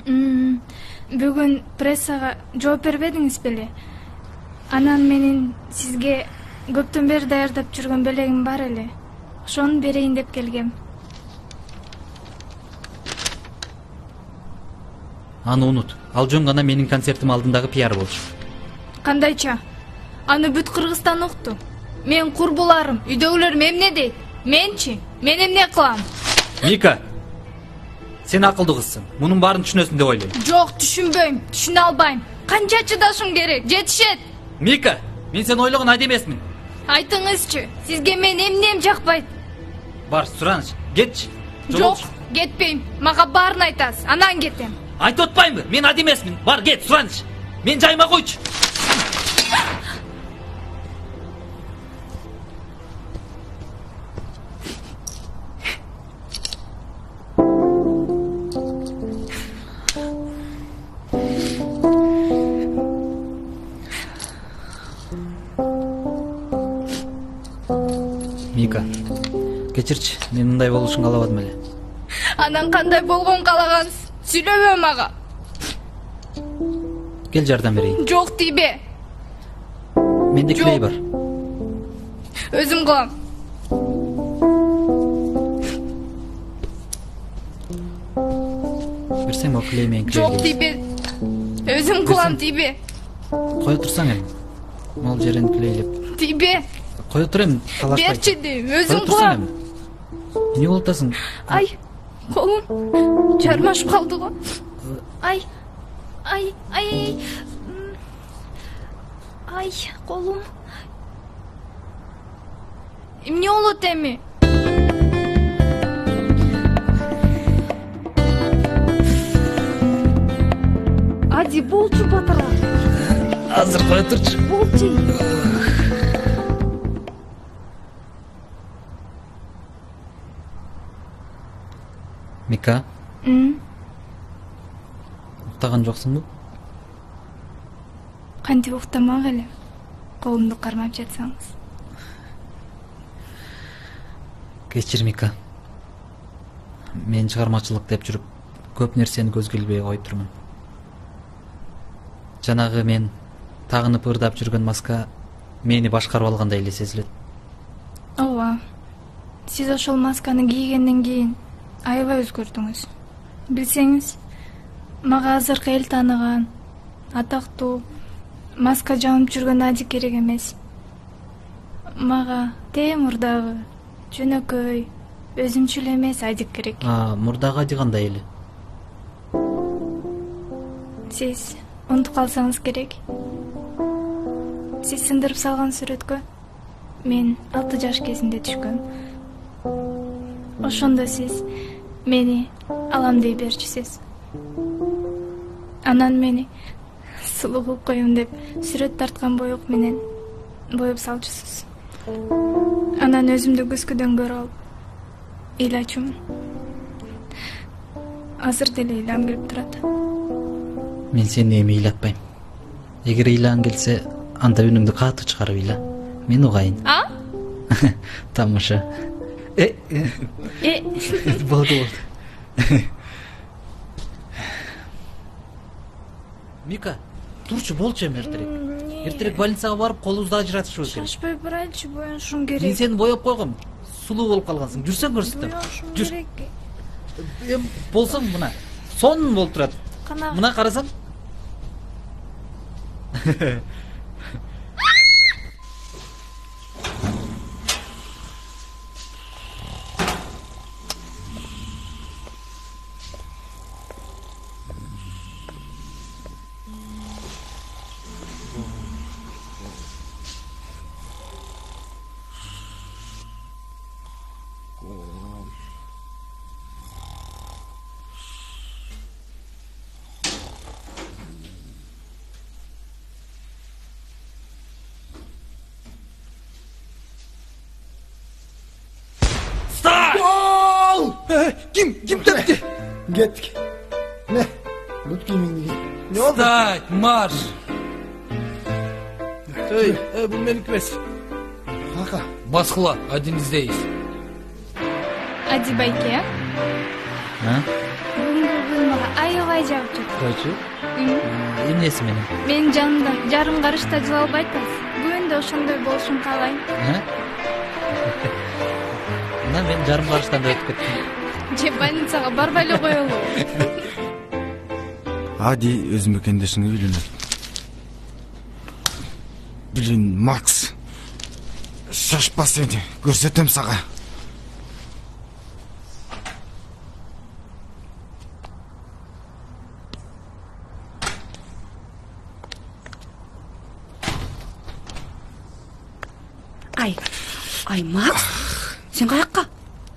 Бүгүн прессага жооп бербедиңиз беле? Анан менин сизге көптөн бери даярдап жүргөн белегим бар эле. Ошону берейин деп келгем. Аны унут. Ал жөн гана менин концертим алдындагы пиар болчу. Кандайча? Аны бүт Кыргызстан укту. Мен курбуларым, үйдөгүлөрүм эмне дейт? Менчи? Мен эмне кылам? Мика, сен акылдуу кызсың. Мунун баарын түшүнөсүң деп ойлойм. Жок, түшүнбөйм, түшүнө албайм. Канча чыдашым керек? Жетишет. Мика, мен сен ойлогон айда эмесмин. Айтыңызчы, сизге мен эмнем жакпайт? Бар, сураныч, кетчи. Жок, кетпейм. Мага баарын айтасыз, анан кетем. Айтып атпаймынбы? Мен ада эмесмин. Бар, кет, сураныч. Мен жайыма койчу. Мика, кечирчи, мен мындай болушун каалабадым эле. Анан кандай болгон каалагансыз? Сүйлөбө мага. Кел жардам берейин. Жок тийбе. Менде клей бар. Өзүм кылам. берсең клей менен Жок тийбе. Өзүм кылам тийбе. Кое турсаң эми. Мол жерин клейлеп. Тийбе. Кое тур эми, талашпай. Берчи дейм, өзүм кылам. Эмне болуп атасың? Ай, колум жармашып калды го. Ай, ай, ай. Ай, колум. Эмне болот эми? Ади, болчу батыра. Азыр кое турчу. Болчу. Мика, уктаган жоксуңбу? Кантип уктамак эле. Колумду кармап жатсаңыз. Кечир, Мика. Мен чыгармачылык деп жүрүп, көп нерсени көзгө илбей койтурмун. Жанагы мен тагынып ырдап жүргөн маска мени башкарып алгандай эле сезилет. Ооба. Сиз ошол масканы кийгенден кийин аябай өзгөрдүңүз. Билсеңиз, мага азыркы эл тааныган, атактуу маска жамып жүргөн Ади керек эмес. Мага мурдагы, жөнөкөй, өзүмчүл эмес Ади керек. Мурдагы Ади кандай эле? Сиз унутуп калсаңыз керек. Сиз сындырып салган сүрөткө мен 6 жаш кезинде түшкөм. Ошондо сиз мени алам дей берчисиз. Анан мени сулуу кылып коем деп сүрөт тарткан боек менен боеп салчусуз. Анан өзүмдү көзгөдөн көрүп алып ыйлачумун. Азыр деле ыйлам келип турат. Мен сени эми ыйлатпайм. Эгер ыйлаң келсе, анда үнүңдү катуу чыгарып ыйла. Мен угайын. Тамаша. Болду. Мика, турчу, болчу эми эртерээк. Эртерээк больницага барып колубузду ажыратышыбыз керек. Шашпай барайлычы, боюшуң керек. Мен сени боеп койгом. Сулуу болуп калгансың. Жүрсөң көрсөтөм. Жүр. Эми болсоң мына сонун болуп турат. Мына карасаң. Kim tepti? Gittik. Ne? Gut giyimini giy. Ne oldu? Встать, марш! Bu meniki mes. Haka. Баскыла, адиңиздейиз. Ади байке, бүгүнкү күн мага аябай жагып жатат. Койчу. Эмнеси менен? Менин жанымда жарым карышта жылалбай атасыз. Бүгүн да ошондой болушун каалайм. Мына мен жарым карыштан да өтүп кеттим. Же больницага барбай эле коелу. Ади өз мекендешине үйлөнөт. Блин, Макс. Шашпа сени, көрсөтөм сага. Ай, Макс, сен каякка?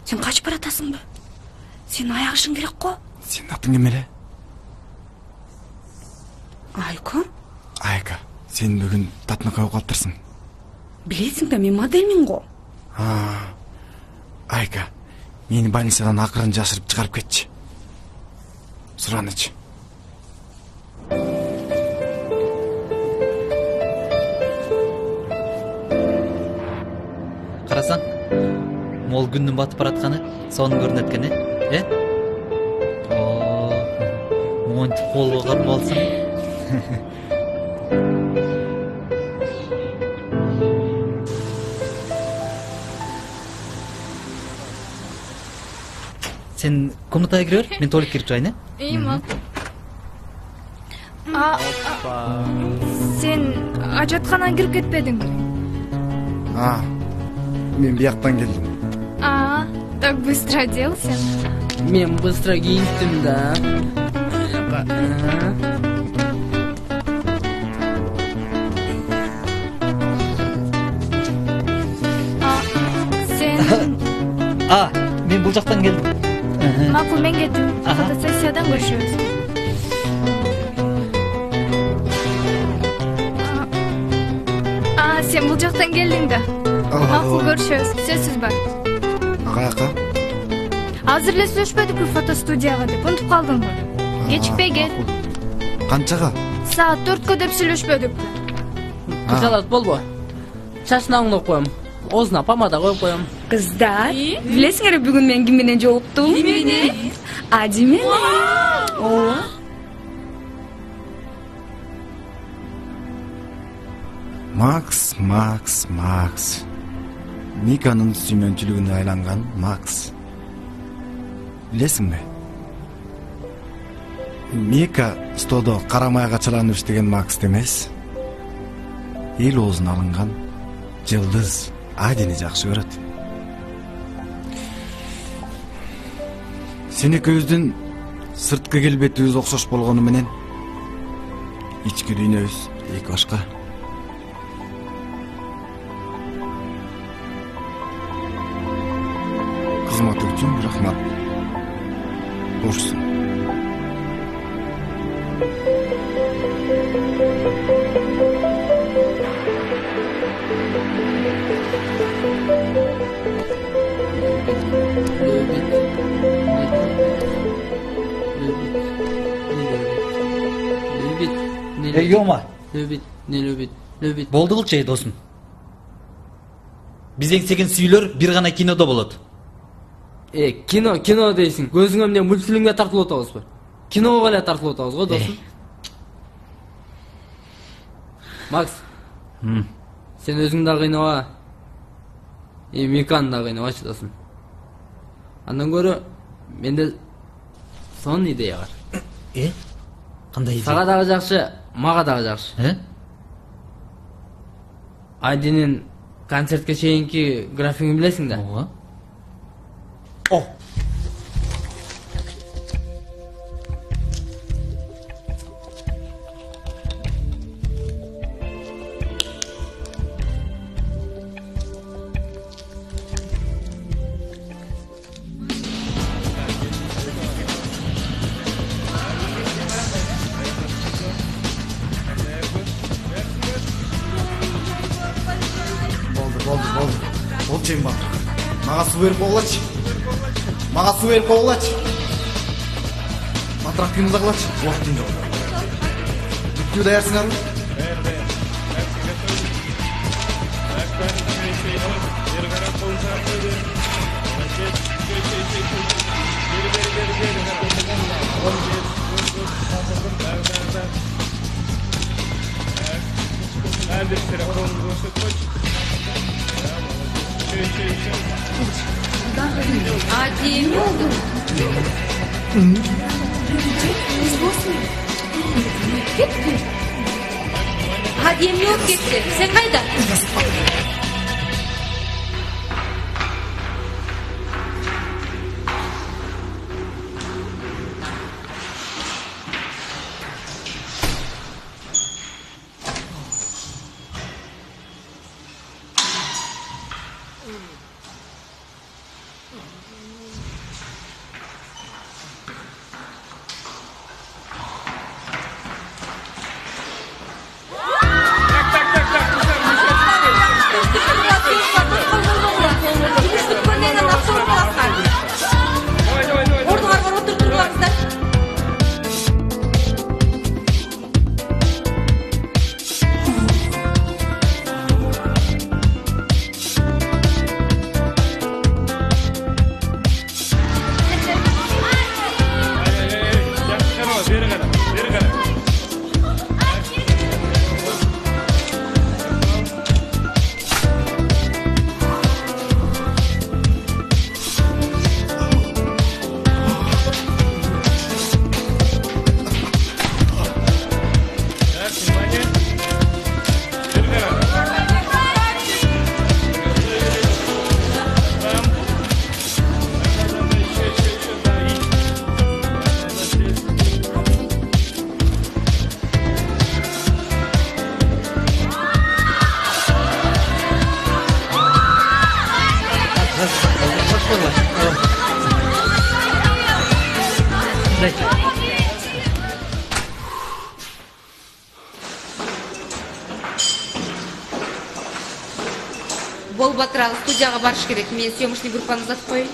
Сен качып баратасыңбы? Сен аягышың керек го. Сенин атың эме эле? Айка? Айка, сен бүгүн татыныкка калыптырсың. Билесиң да, мен моделмин го. Айка, мени больницадан акырын жашырып чыгарып кетчи. Суранычы. Карасаң, мол күндүн батып баратканы сонун көрүнөт экен, монтип колго кармап алсаң. Сен комнатага кире бер, мен туалетке кирип турайын, İyi mi? Sen ajatxanaga kirib ketmedingmi? Мен бияктан келдим. Так быстро оделся. Men bыстро giyindim da. Sen Men бул жактан келдим. ma'qul, men ketdim. Fotosessiyadan görüşürüz. Sen bu jaktan gelding da. Ma'qul, görüşürüz. Sözsüz bak. Каяка? Азыр эле сүйлөшпөдүкпү фотостудияга деп, унутуп калдыңбы? Кечикпей кел. Канчага? Саат 4кө деп сүйлөшпөдүкпү? Кычалат болбо. Чачына оңдоп коем. Оозуна помада коюп коем. Кыздар, билесиңерби бүгүн мен ким менен жолуктум? Ким менен? Ади менен. Ооба. Макс. Миканын сүймөнчүлүгүнө айланган Макс. Билесиңби? Мика стодо карамайга чыланып иштеген Макс эмес. Эл оозуна алынган жылдыз Адини жакшы көрөт. Сен экөөбүздүн сырткы келбетибиз окшош болгону менен ички дүйнөбүз эки башка. Кызматы үчүн рахмат. Борчсун. Йома. Löbit. Болду кылчы досум. Биз эңсеген сүйүлөр бир гана кинодо болот. Кино дейсиң. Көзүң эмне мультфильмге тартылып атабызбы? Киного эле тартылып атабыз го, досум. Макс. Сен өзүң да кыйнала. Миканы да кыйнабачы, досум. Андан көрө менде сонун идея бар. Кандай идея? Сага дагы жакшы, мага дагы жакшы. Айдинин концертке чейинки графигин билесиң да? Ооба. Болчу эми бак. Мага суу берип койгулачы. Матрактыгымды да кылачы. Убактым жок. Бүткү даярсыңарбы? Adi ne oldu? Gitti. Hadi yemin yok gitti. Sen kayda. болуп атырабы, студияга барыш керек. Мен съемочный группаны узатып коеюн.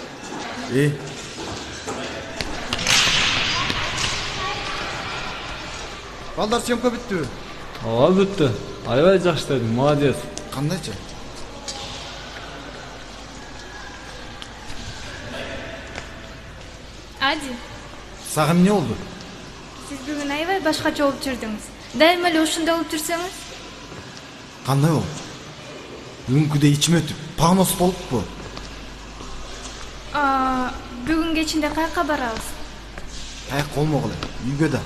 Балдар съемка бүттүбү? Ооба бүттү. Аябай жакшы иштедиң, молодец. Кандайчы? Ади, Сага эмне болду? сиз бүгүн аябай башкача болуп жүрдүңүз. Дайыма эле ушундай болуп жүрсөңүз. Кандай болду? Бүгүнкүдөй ичим өтүп, панос болуппу? Бүгүн кечинде каяка барабыз? Каяк болмогулы, үйгө да.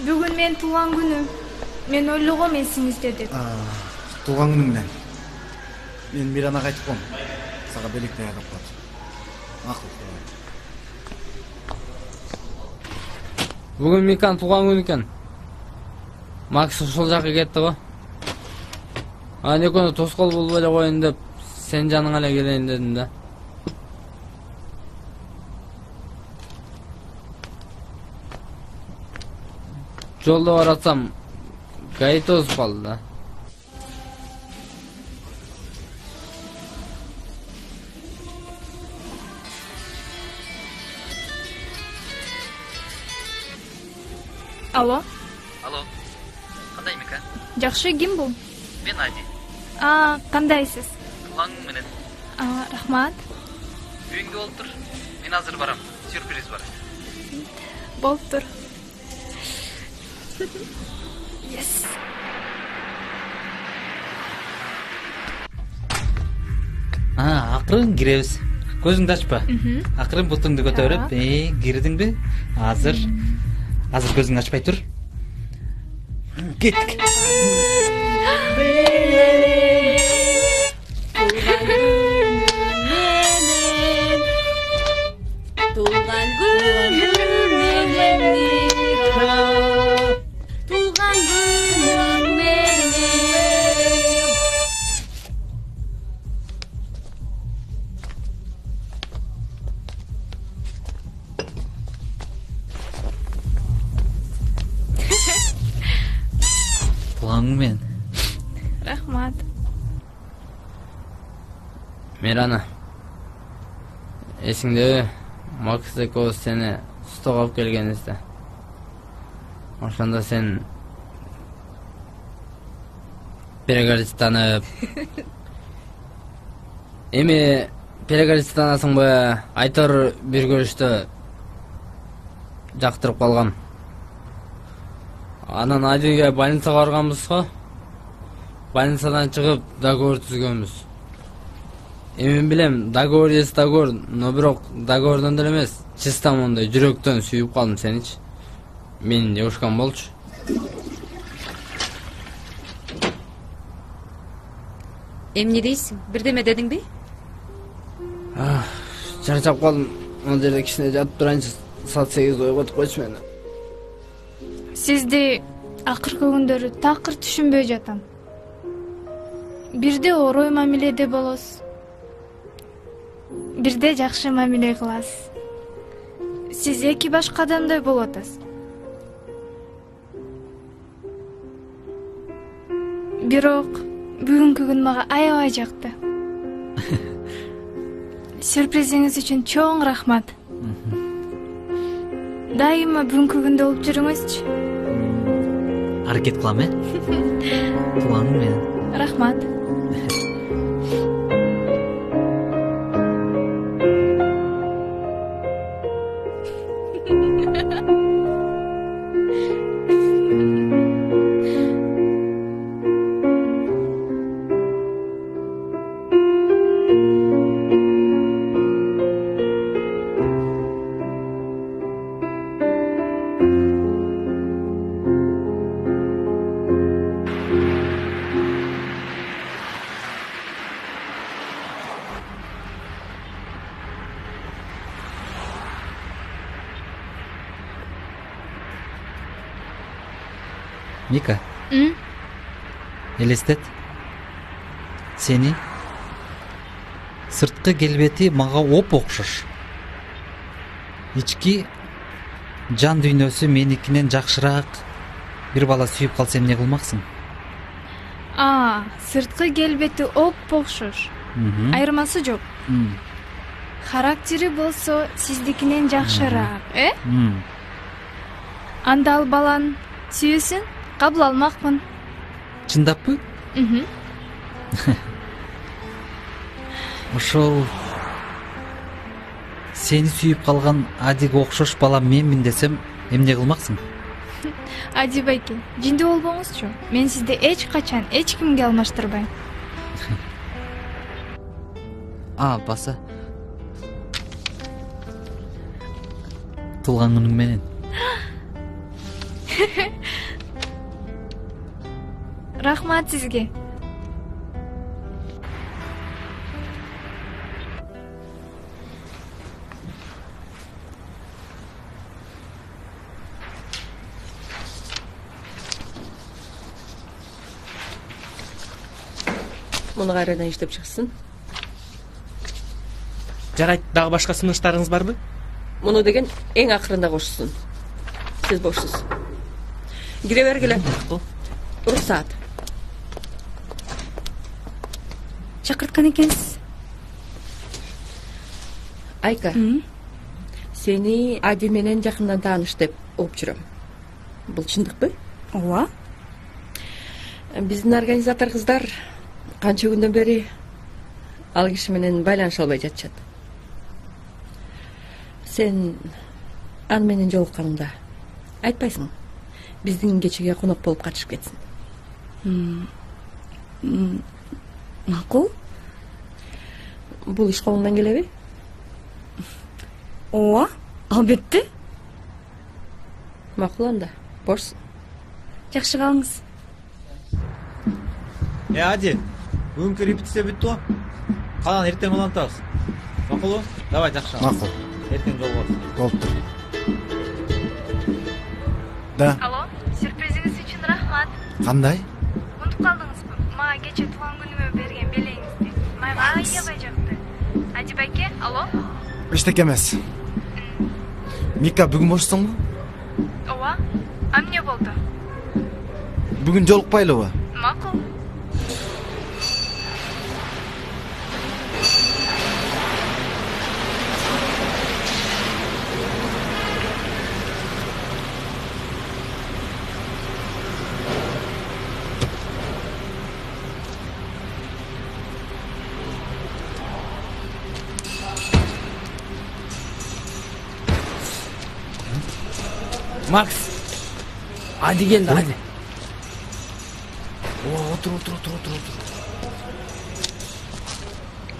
Бүгүн менин туулган күнүм. Мен ойлогом эсиңизде деп. Туулган күнүңдөн. Мен Миранага айтып коем. Сага белек даярдап коет. Макул. Бүгүн Микан туулган күнү экен. Макс ошол жака кетти го. Аны экөөнү тоскоол болуп эле коеюн деп, сен жаныңа эле келейин дедим да. Жолдо баратсам, гаи тосуп калды да. Алло, Алло, кандай Мика? жакшы, ким бул? Мен Ади. Кандайсыз? Туулган күн менен. Рахмат. Үйүңдө болуп тур. Мен азыр барам. Сюрприз бар. Болуп тур. Yes. Акырын киребиз. Көзүңдү ачпа. Акырын бутуңду көтөрүп, кирдиңби? Азыр көзүңдү ачпай тур. Кеттик. Туулган күнүң менен, туулган күнүң менен. Туулган күн менен. Рахмат. Мирана, эсиңдеби? Макс экөөбүз сени стого алып келгенибизде. Ошондо сен перегарчтанып. Эми перегарчтанасыңбы? Айтор бир көрүштө жактырып калган. Анан Адиге больницага барганбыз го. Больницадан чыгып договор түзгөнбүз. Эми билем, договор есть договор, но бирок договордон деле эмес, чисто мондай жүрөктөн сүйүп калдым сеничи. Менин девушкам болчу. Эмне дейсиң? Бирдеме дедиңби? Чарчап калдым. Ал жерде кичине жатып турайынчы, саат 8 ойготуп койчу мени. Сизди акыркы күндөрү такыр түшүнбөй жатам. Бирде орой мамиледе болосуз. Бирде жакшы мамиле кыласыз. Сиз эки башка адамдай болуп атасыз. Бирок бүгүнкү күн мага аябай жакты. Сюрпризиңиз үчүн чоң рахмат. Дайыма бүгүнкү күндө болуп жүрүңүзчү. Аракет кылам, Туулган күн менен. Рахмат. Мика. Элестет. Сени сырткы келбети мага оп окшош. Ички жан дүйнөсү меникинен жакшыраак бир бала сүйүп калса эмне кылмаксың? Сырткы келбети оп окшош. Айырмасы жок. Характери болсо сиздикинен жакшыраак, Анда ал баланын сүйүүсүн кабыл алмакмын. Чындаппы? Ошол сени сүйүп калган Адиге окшош бала менмин десем эмне кылмаксың? Ади байке, жиндүү болбоңузчу. Мен сизди эч качан эч кимге алмаштырбайм. Баса. Туулган күнүң менен. Рахмат сизге. Муну кайрадан иштеп чыксын. Жарайт, дагы башка сунуштарыңыз барбы? Муну деген эң акырында кошсун. Сиз бошсуз. Кире бергиле. Уруксаат. Чакырткан экенсиз. Айка. Сени Ади менен жакындан тааныш деп угуп жүрөм. Бул чындыкпы? Ооба. Биздин организатор кыздар канча күндөн бери ал киши менен байланыша албай жатышат. Сен аны менен жолукканыңда айтпайсың? Биздин кечеге конок болуп катышып кетсин. Макул? Бул иш колуңдан келеби? Ооба, албетте. Макул анда. Бошсун. Жакшы калыңыз. Ади, бүгүнкү репетиция бүттү го. Калган эртең улантабыз. Макулбу? Давай, жакшы. Макул. Эртең жолугабыз. Болуптур. Да. Алло, сюрпризиңиз үчүн рахмат. Кандай? Унутуп калдыңызбы? Мага кече туулган күнүмө берген белеңизди. Майга аябай жакты. Ади байке, алло? Эчтеке эмес. Мика, бүгүн бошсуңбу? Ооба. А эмне болду? Бүгүн жолукпайлыбы? Макул. Макс. Hadi gel hadi. Otur.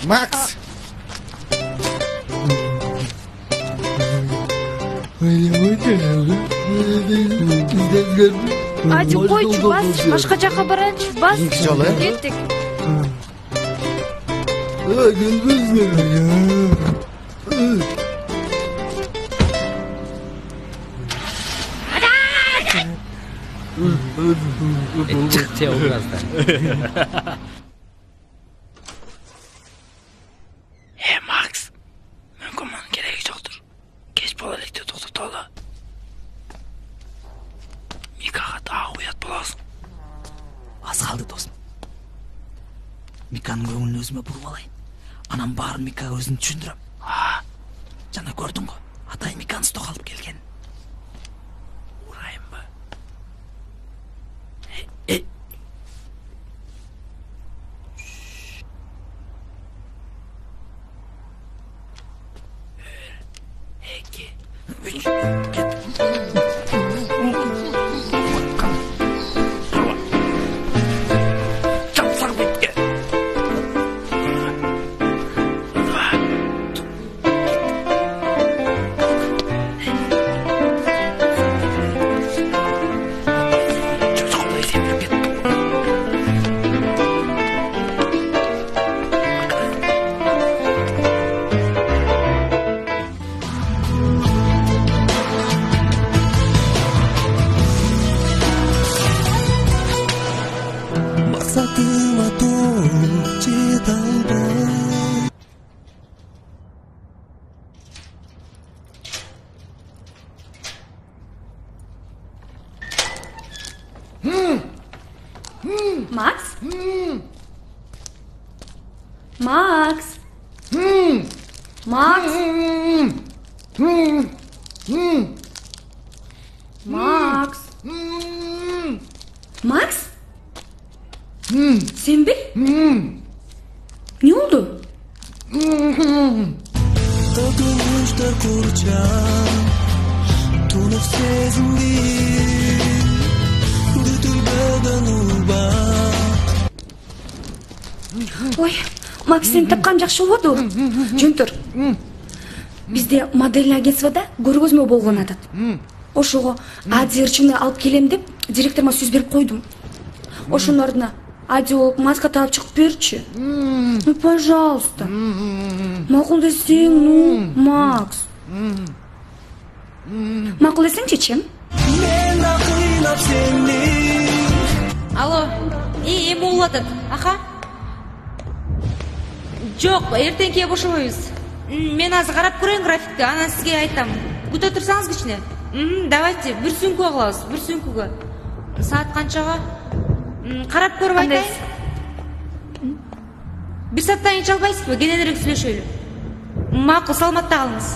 Max. Ади койчу, бас, башка жака барайынчы, бас. Жолу, Кеттик. Çık Teo birazdan. Max, мүмкүн мунун кереги жоктур. Кеч боло электе токтотолу. Микага дагы уят болосуң. Аз калды досум. Миканын көңүлүн өзүмө буруп алайын. Анан баарын Микага өзүм түшүндүрөм. Жана көрдүң го, атай Миканы сток алып келген. Урайымбы? Макс? Макс? Макс? Макс? Макс? Sen mi? Ne oldu? Dokunuşlar kuracağım Tunup sezimdi Bütün beden uba Ой, Макс сени тапкан жакшы болду. Жөн тур. Бизде модель агентствода көргөзмө болгон атат. Ошого Ади ырчымды алып келем деп директорума сөз берип койдум. Ошонун ордуна Ади болуп маска таап чыгып берчи. Ну, пожалуйста. Макул десең, ну, Макс. Макул десең, чечем? Мен да кыйнап сени Алло, эми болуп атат, аха? Жок, эртеңки бошобойбуз. Мен азыр карап көрөйүн графикти, анан сизге айтам. Күтө турсаңыз кичине. Давайте, бир сөмкөгө кылабыз, бир сөмкөгө. Саат канчага? Карап көрүп айтайын. Бир сааттан кийин чалбайсызбы? Кененирээк сүйлөшөлү. Макул, саламатта калыңыз.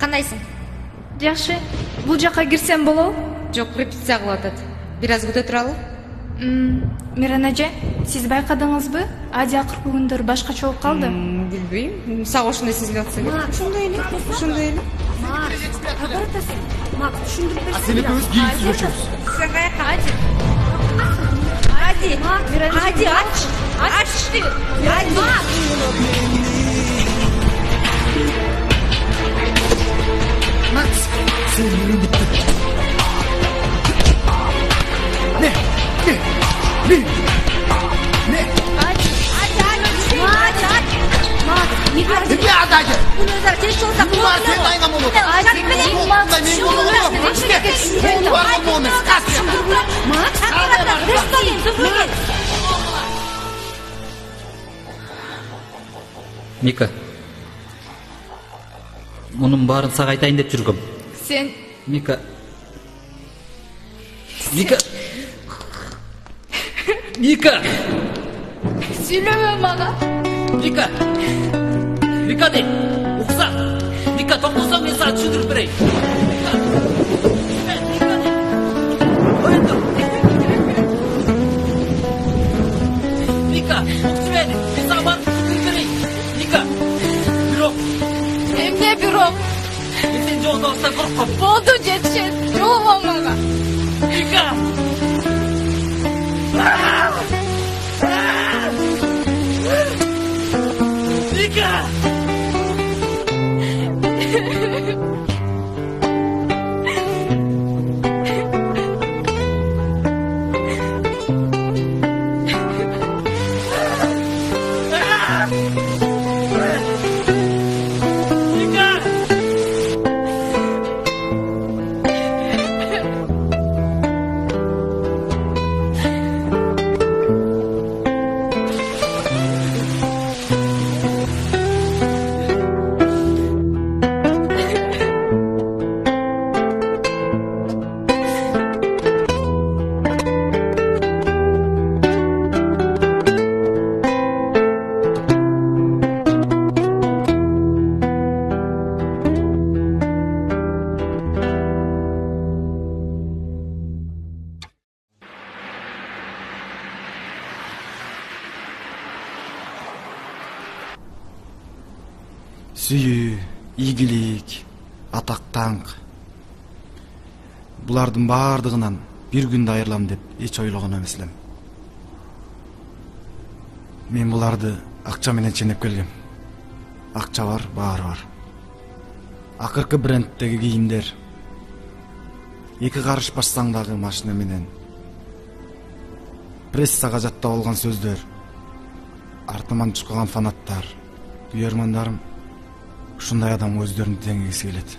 Кандайсың? Жакшы. Бул жака кирсем болобу? Жок, репетиция кылып атат. Бир аз күтө туралы. Миран эже, сиз байкадыңызбы? Ади акыркы күндөр башкача болуп калды. Билбейм. Сага ошондой сезилип атса керек. Ошондой эле, ошондой эле. Апаратасың. Макс, түшүндүрүп берсең. Сен экөөбүз кийин сүйлөшөбүз. Сен каяка? Ади, Ади, ач, ачты. Ади. Макс, сен менен битти. Не? Bunu özel çeşit olsa Bunlar senin ayna mı olur? Мика, мунун баарын сага айтайын деп жүргөм. Сен Мика. сүйлөбө мага. Мика де, уксак. Мика, токтосоң мен сага түшүндүрүп берейин. Мика, укчу мен сага барып түшүндүрүп берейин. Мика, бирок. Эмне бирок? Сен жолдобуздан коркком. Болду жетишет. Жолума мага. Мика! Мика! Сүйүү, ийгилик, атак даңк. Булардын баардыгынан бир күндө айрылам деп эч ойлогон эмес элем. Мен буларды акча менен ченеп келгем. Акча бар, баары бар. Акыркы бренддеги кийимдер. 2 карыш бассаңдагы машина менен. Прессага жаттап алган сөздөр. Артыман чыккан фанаттар. Күйөрмандарым ушундай адам өздөрүн теңегиси келет.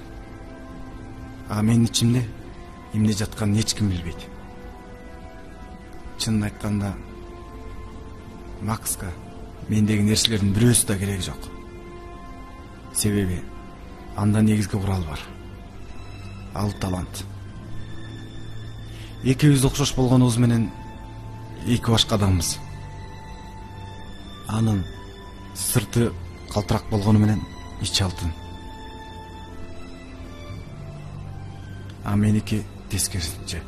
А менин ичимде эмне жатканын эч ким билбейт. Чынын айтканда, Макска мендеги нерселердин бирөөсү да кереги жок. Себеби анда негизги курал бар. Ал талант. Экөөбүз окшош болгонубуз менен эки башка адамбыз. Анын сырты калтырак болгону менен ичи алтын. А меники тескерисинче.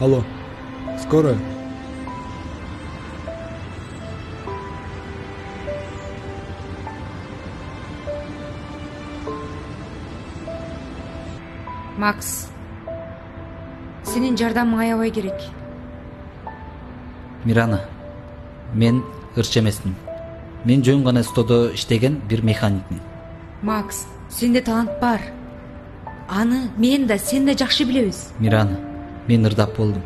Алло, скорая? Макс, сенин жардамың аябай керек. Мирана, мен ырчы эмесмин. Мен жөн гана стодо иштеген бир механикмин. Макс, сенде талант бар. Аны мен да сен да жакшы билебиз. Мирана, мен ырдап болдум.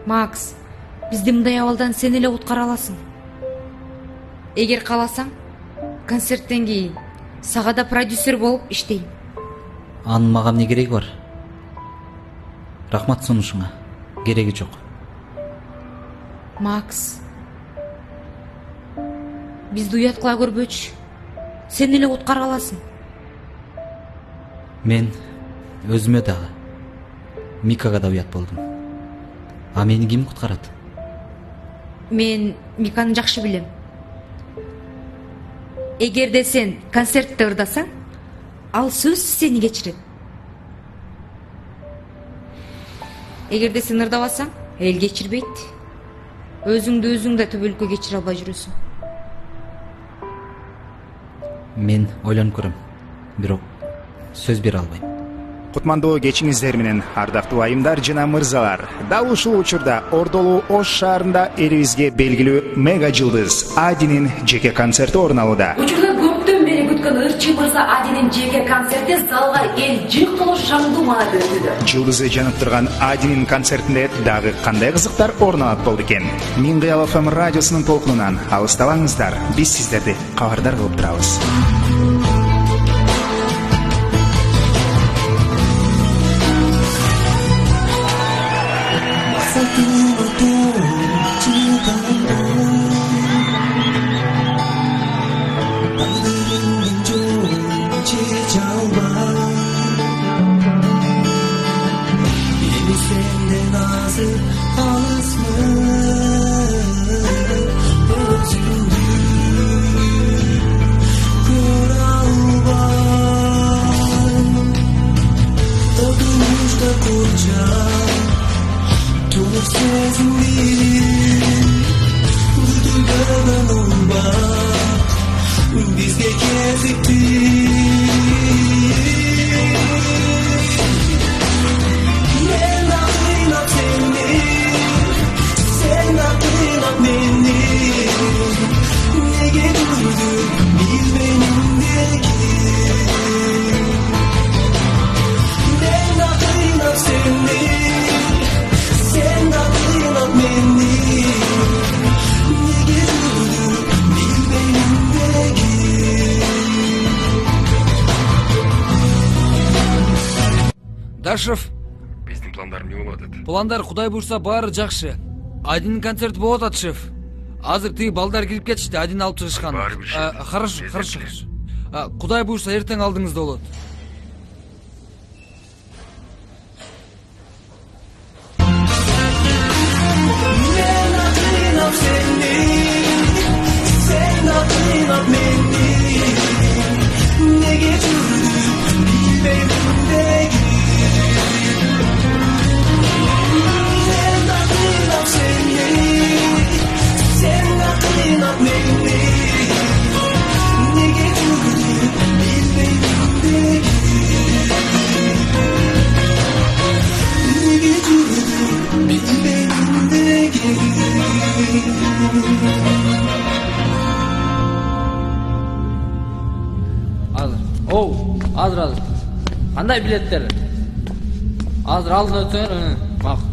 Макс, бизди мындай абалдан сен эле куткара аласың. Эгер кааласаң, концерттен кийин сага да продюсер болуп иштейм. Анын мага эмне кереги бар? Рахмат сунушуңа. Кереги жок. Макс, бизди уят кыла көрбөчү. Сен эле куткара аласың. Мен өзүмө дагы, Микага да уят болдум. А мени ким куткарат? Мен Миканы жакшы билем. Эгерде сен концертте ырдасаң, ал сөзсүз сени кечирет. Эгерде сен ырдабасаң, эл кечирбейт. Өзүңдү өзүң да төбөлүккө кечире албай жүрөсүң. Мен ойлонуп көрөм, бирок сөз бере албайм. Кутмандуу кечиңиздер менен ардактуу айымдар жана мырзалар. Дал ушул учурда Ордолуу Ош шаарында элибизге белгилүү мега жылдыз Адинин жеке концерти орун алууда. Учурда көптөн бери күткөн ырчы мырза Адинин жеке концерти залга эл жык толуп шаңдуу маанада өтүүдө. Жылдызы жанып турган Адинин концертинде дагы кандай кызыктар орун алат болду экен? Миң кыял ФМ радиосунун толкунунан алыстабаңыздар. Биз сиздерди кабардар кылып турабыз. Bizge gezikti Men aklıyla seni Sen aklıyla beni Nege durdun bil benimdeki Men aklıyla seni Sen aklıyla beni Nege durdun bil benimdeki Дашев, биздин пландар эмне болуп атат? Пландар Кудай буйрса баары жакшы. Адинин концерти болуп атат, шеф. Азыр тиги балдар кирип кетишти, Адин алып чыгышкан. Хорошо. Кудай буйрса эртең алдыңызда болот. Men aklıyla seni Sen aklıyla beni Ne geçirdin bil benimdeki Men aklıyla seni Sen aklıyla beni Ne geçirdin bil benimdeki Кандай билеттер? Азыр алдын өтсөңөр, макул.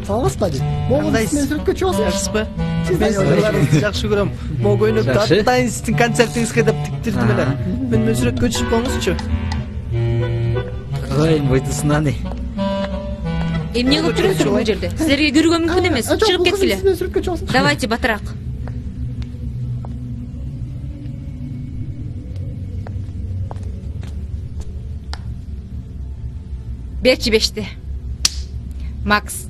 Саламатсыз ба? Могу мен сүрөткө чыгасың? Жакшысызбы? Мен силерди жакшы көрөм. Могу ойноп атайын сиздин концертиңизге деп тиктирдим эле. Мен сүрөткө түшүп коңузчу. Кырайын бойтусунан. Эмне кылып жүрөсүң бул жерде? Силерге кирүүгө мүмкүн эмес. Чыгып кеткиле. Давайте батыраак. Берчи бешти. Макс,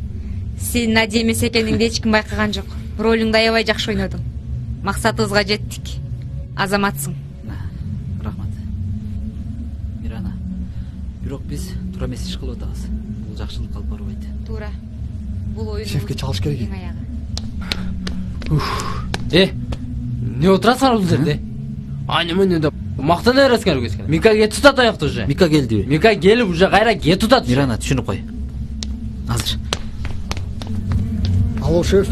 сен Надя эмес экениңди эч ким байкаган жок. Ролуңду аябай жакшы ойнодуң. Максатыбызга жеттик. Азаматсың. Рахмат. Мирана. Бирок биз туура эмес иш кылып атабыз. Бул жакшылыкка алып барбайт. Туура. Бул ойун Шефке чалыш керек. Не отурасыңар бул жерде? Неме деп мактана бересиңер өзгө. Мика кетип атат аякта уже. Мика келдиби? Мика келип уже кайра кетип атат. Мирана, түшүнүп кой. Азыр. Алло, шеф.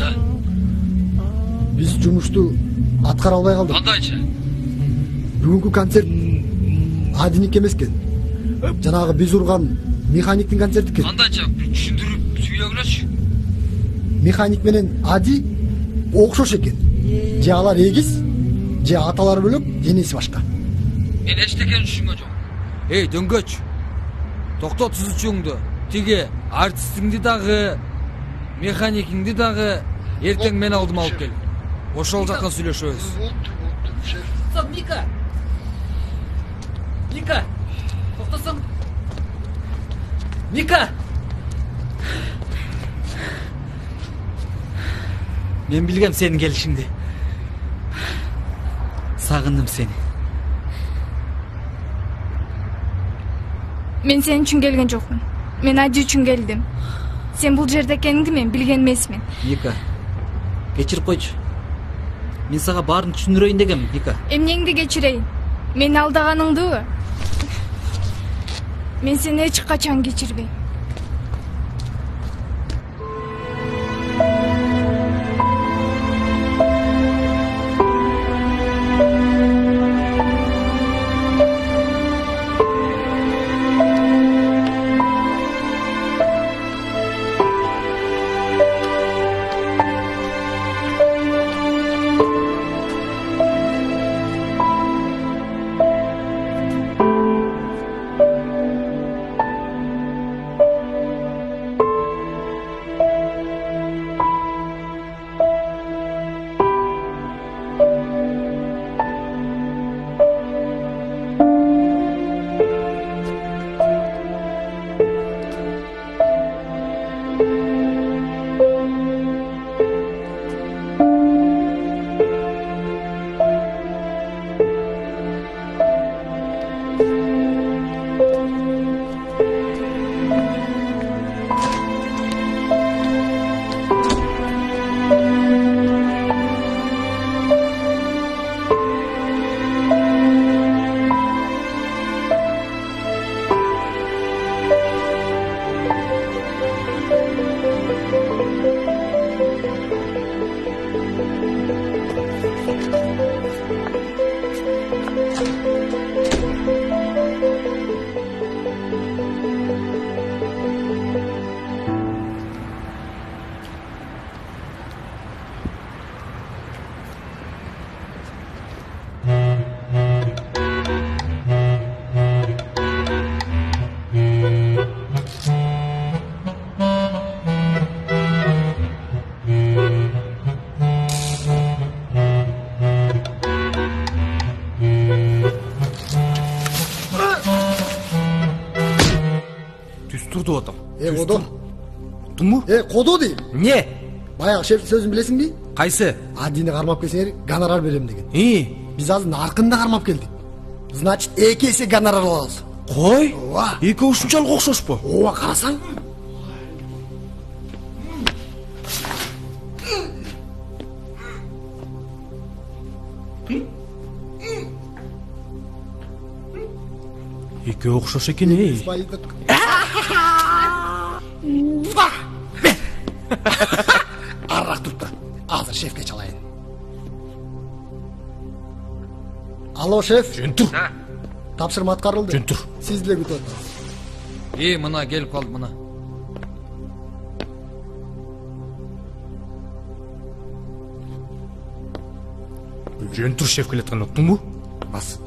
Биз жумушту аткара албай калдык. Кандайча? Бүгүнкү концерт Адиники эмес экен. Жанагы биз урган механиктин концерти экен. Кандайча? Түшүндүрүп сүйлөгүлөчү. Механик менен Ади окшош экен. Же алар эгиз, же аталары бөлөк, денеси башка. Мен эчтекени түшүнгөн жок. Эй, дөңгөч. Токтот түзүүчүңдү. Тиги артистиңди дагы, механикиңди дагы эртең мен алдыма алып кел. Ошол жакка сүйлөшөбүз. Стоп, Мика. Мика. Токтосоң. Мика. Мен билгем сенин келишиңди. Сагындым сени. Мен сен үчүн келген жокмун. Мен Ади үчүн келдим. Сен бул жерде экениңди мен билген эмесмин. Мика, кечирип койчу. Мен сага баарын түшүндүрөйүн дегем, Мика. Эмнеңди кечирейин? Мени алдаганыңдыбы? Мен сени эч качан кечирбейм. Турду атам. Кодо. Туттуңбу? Кодо дейм. Эмне? Баягы шеф сөзүн билесиңби? Кайсы? Адини кармап келсеңер гонорар берем деген. Биз азыр наркында кармап келдик. Значит, 2 эсе гонорар алабыз. Кой? Экөө ушунчалык окшошпу? Ооба, карасаң. Экөө окшош экен, Арыраак туруп тур. Азыр шефке чалайын. Алло, шеф. Жөн тур. Тапшырма аткарылды. Жөн тур. Сиз деле күтүп атасыз. Мына келип калды мына. Жөн тур, шеф келаткан уктуңбу? Бас.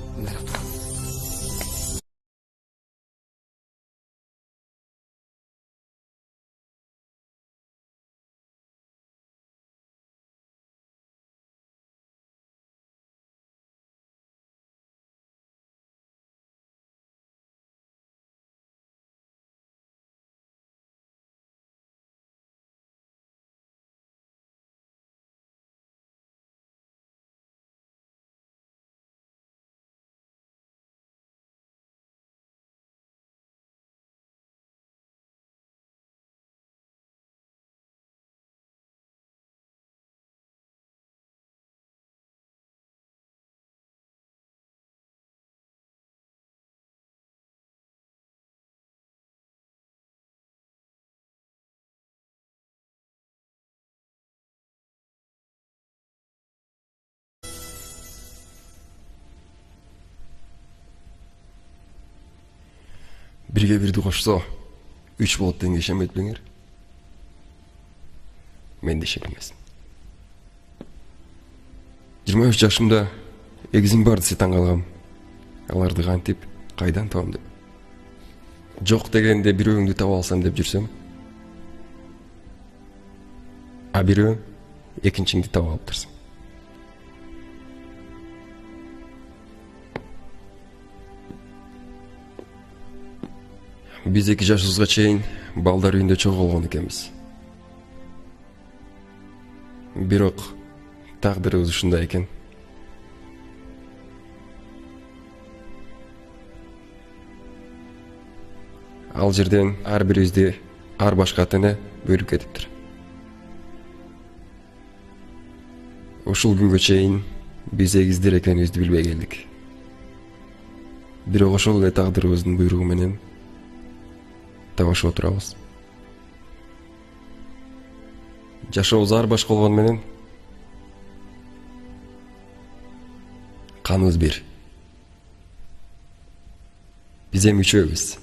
Бирге бирди кошсо, 3 болот деген ишенбейт белеңер. Мен де ишенемесин. 23 жашымда эгизим бар десе таң калгам. Аларды кантип кайдан табам деп. Жок дегенде бирөөңдү таба алсам деп жүрсөм, а бирөө экинчиңди таба алыптырсың. Биз 2 жашыбызга чейин балдар үйүндө чогулгон экенбиз. Бирок тагдырыбыз ушундай экен. Ал жерден ар бирибизди ар башка ата-эне бөлүп кетиптир. Ушул күнгө чейин биз эгиздер экенибизди билбей келдик. Бирок ошол эле тагдырыбыздын буйругу менен табашып отурабыз. Жашообуз ар башка болгону менен каныбыз бир. Биз эми үчөөбүз.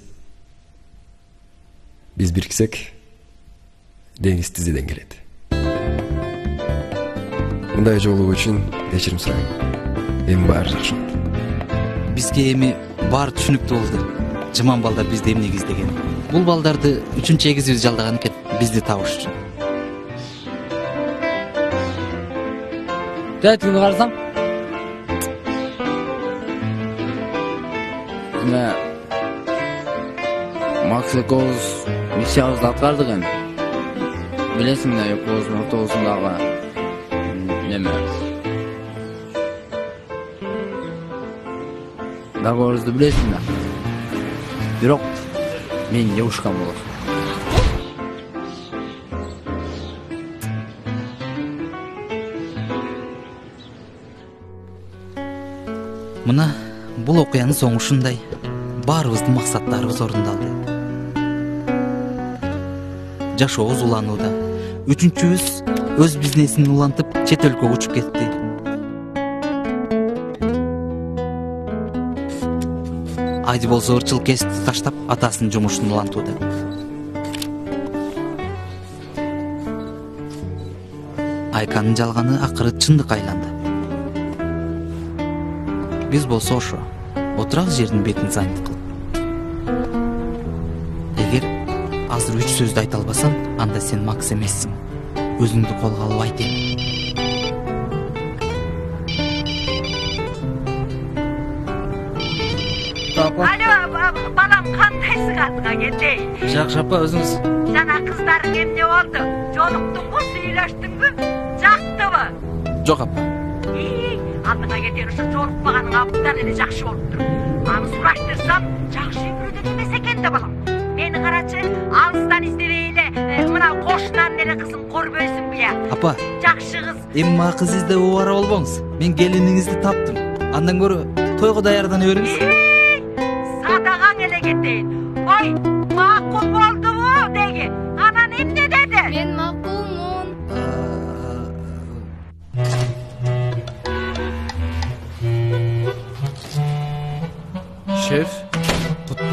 Биз бириксек, деңиз тизеден келет. Мындай жолу үчүн кечирим сурайм. Эми баары жакшы болду. Бизге эми баары түшүнүктүү болду. Жаман балдар бизди эмнеге издеген. Бул балдарды 3-чү эгизибиз жалдаган экен, бизди табыш үчүн. Тетигин карасам. Макс экөөбүз миссиябызды аткардык эми. Билесиң да, экөөбүздүн ортобуздагы неме. Договорубузду билесиң да. Бирок мен девушкам болот. Мына бул окуянын соңу ушундай. Баарыбыздын максаттарыбыз орундалды. Жашообуз уланууда. Үчүнчүбүз өз бизнесин улантып чет өлкөгө учуп кетти. Айди болсо ырчыл кести таштап атасынын жумушун улантууда. Айканын жалганы акыры чындыкка айланды. Биз болсо ошо отурабыз жердин бетин зайнт кылып. Эгер азыр 3 сөздү айта албасаң, анда сен Макс эмессиң. Өзүңдү колго алып айт. Алло, балам, кандайсың атыңа кетей? Жакшы апа, өзүңүз? Жана кыздарың эмне болду? Жолуктуңбу, сүйлөштүңбү? Жактыбы? Жок апа. Алдыңа кетер ушу жолукпаганың абдан эле жакшы болуптур. Аны сураштырсам, жакшы үйрөдөн эмес экен да балам. Мени карачы, алыстан издебей эле, мына кошунан эле кызың көрбөйсүңбү я? Апа. Жакшы кыз. Эми мага кыз издеп убара болбоңуз. Мен келиниңизди таптым. Андан көрө тойго даярдана бериңиз. Садаган эле кетейин. Ой, макул болдубу деги? Анан эмне деди? Мен макулмун.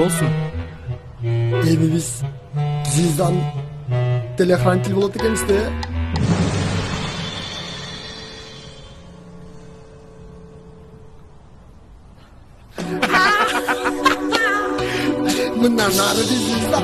болсун. Эми биз звездан телехранитель болот экенбиз да. Мындан ары биз звезда.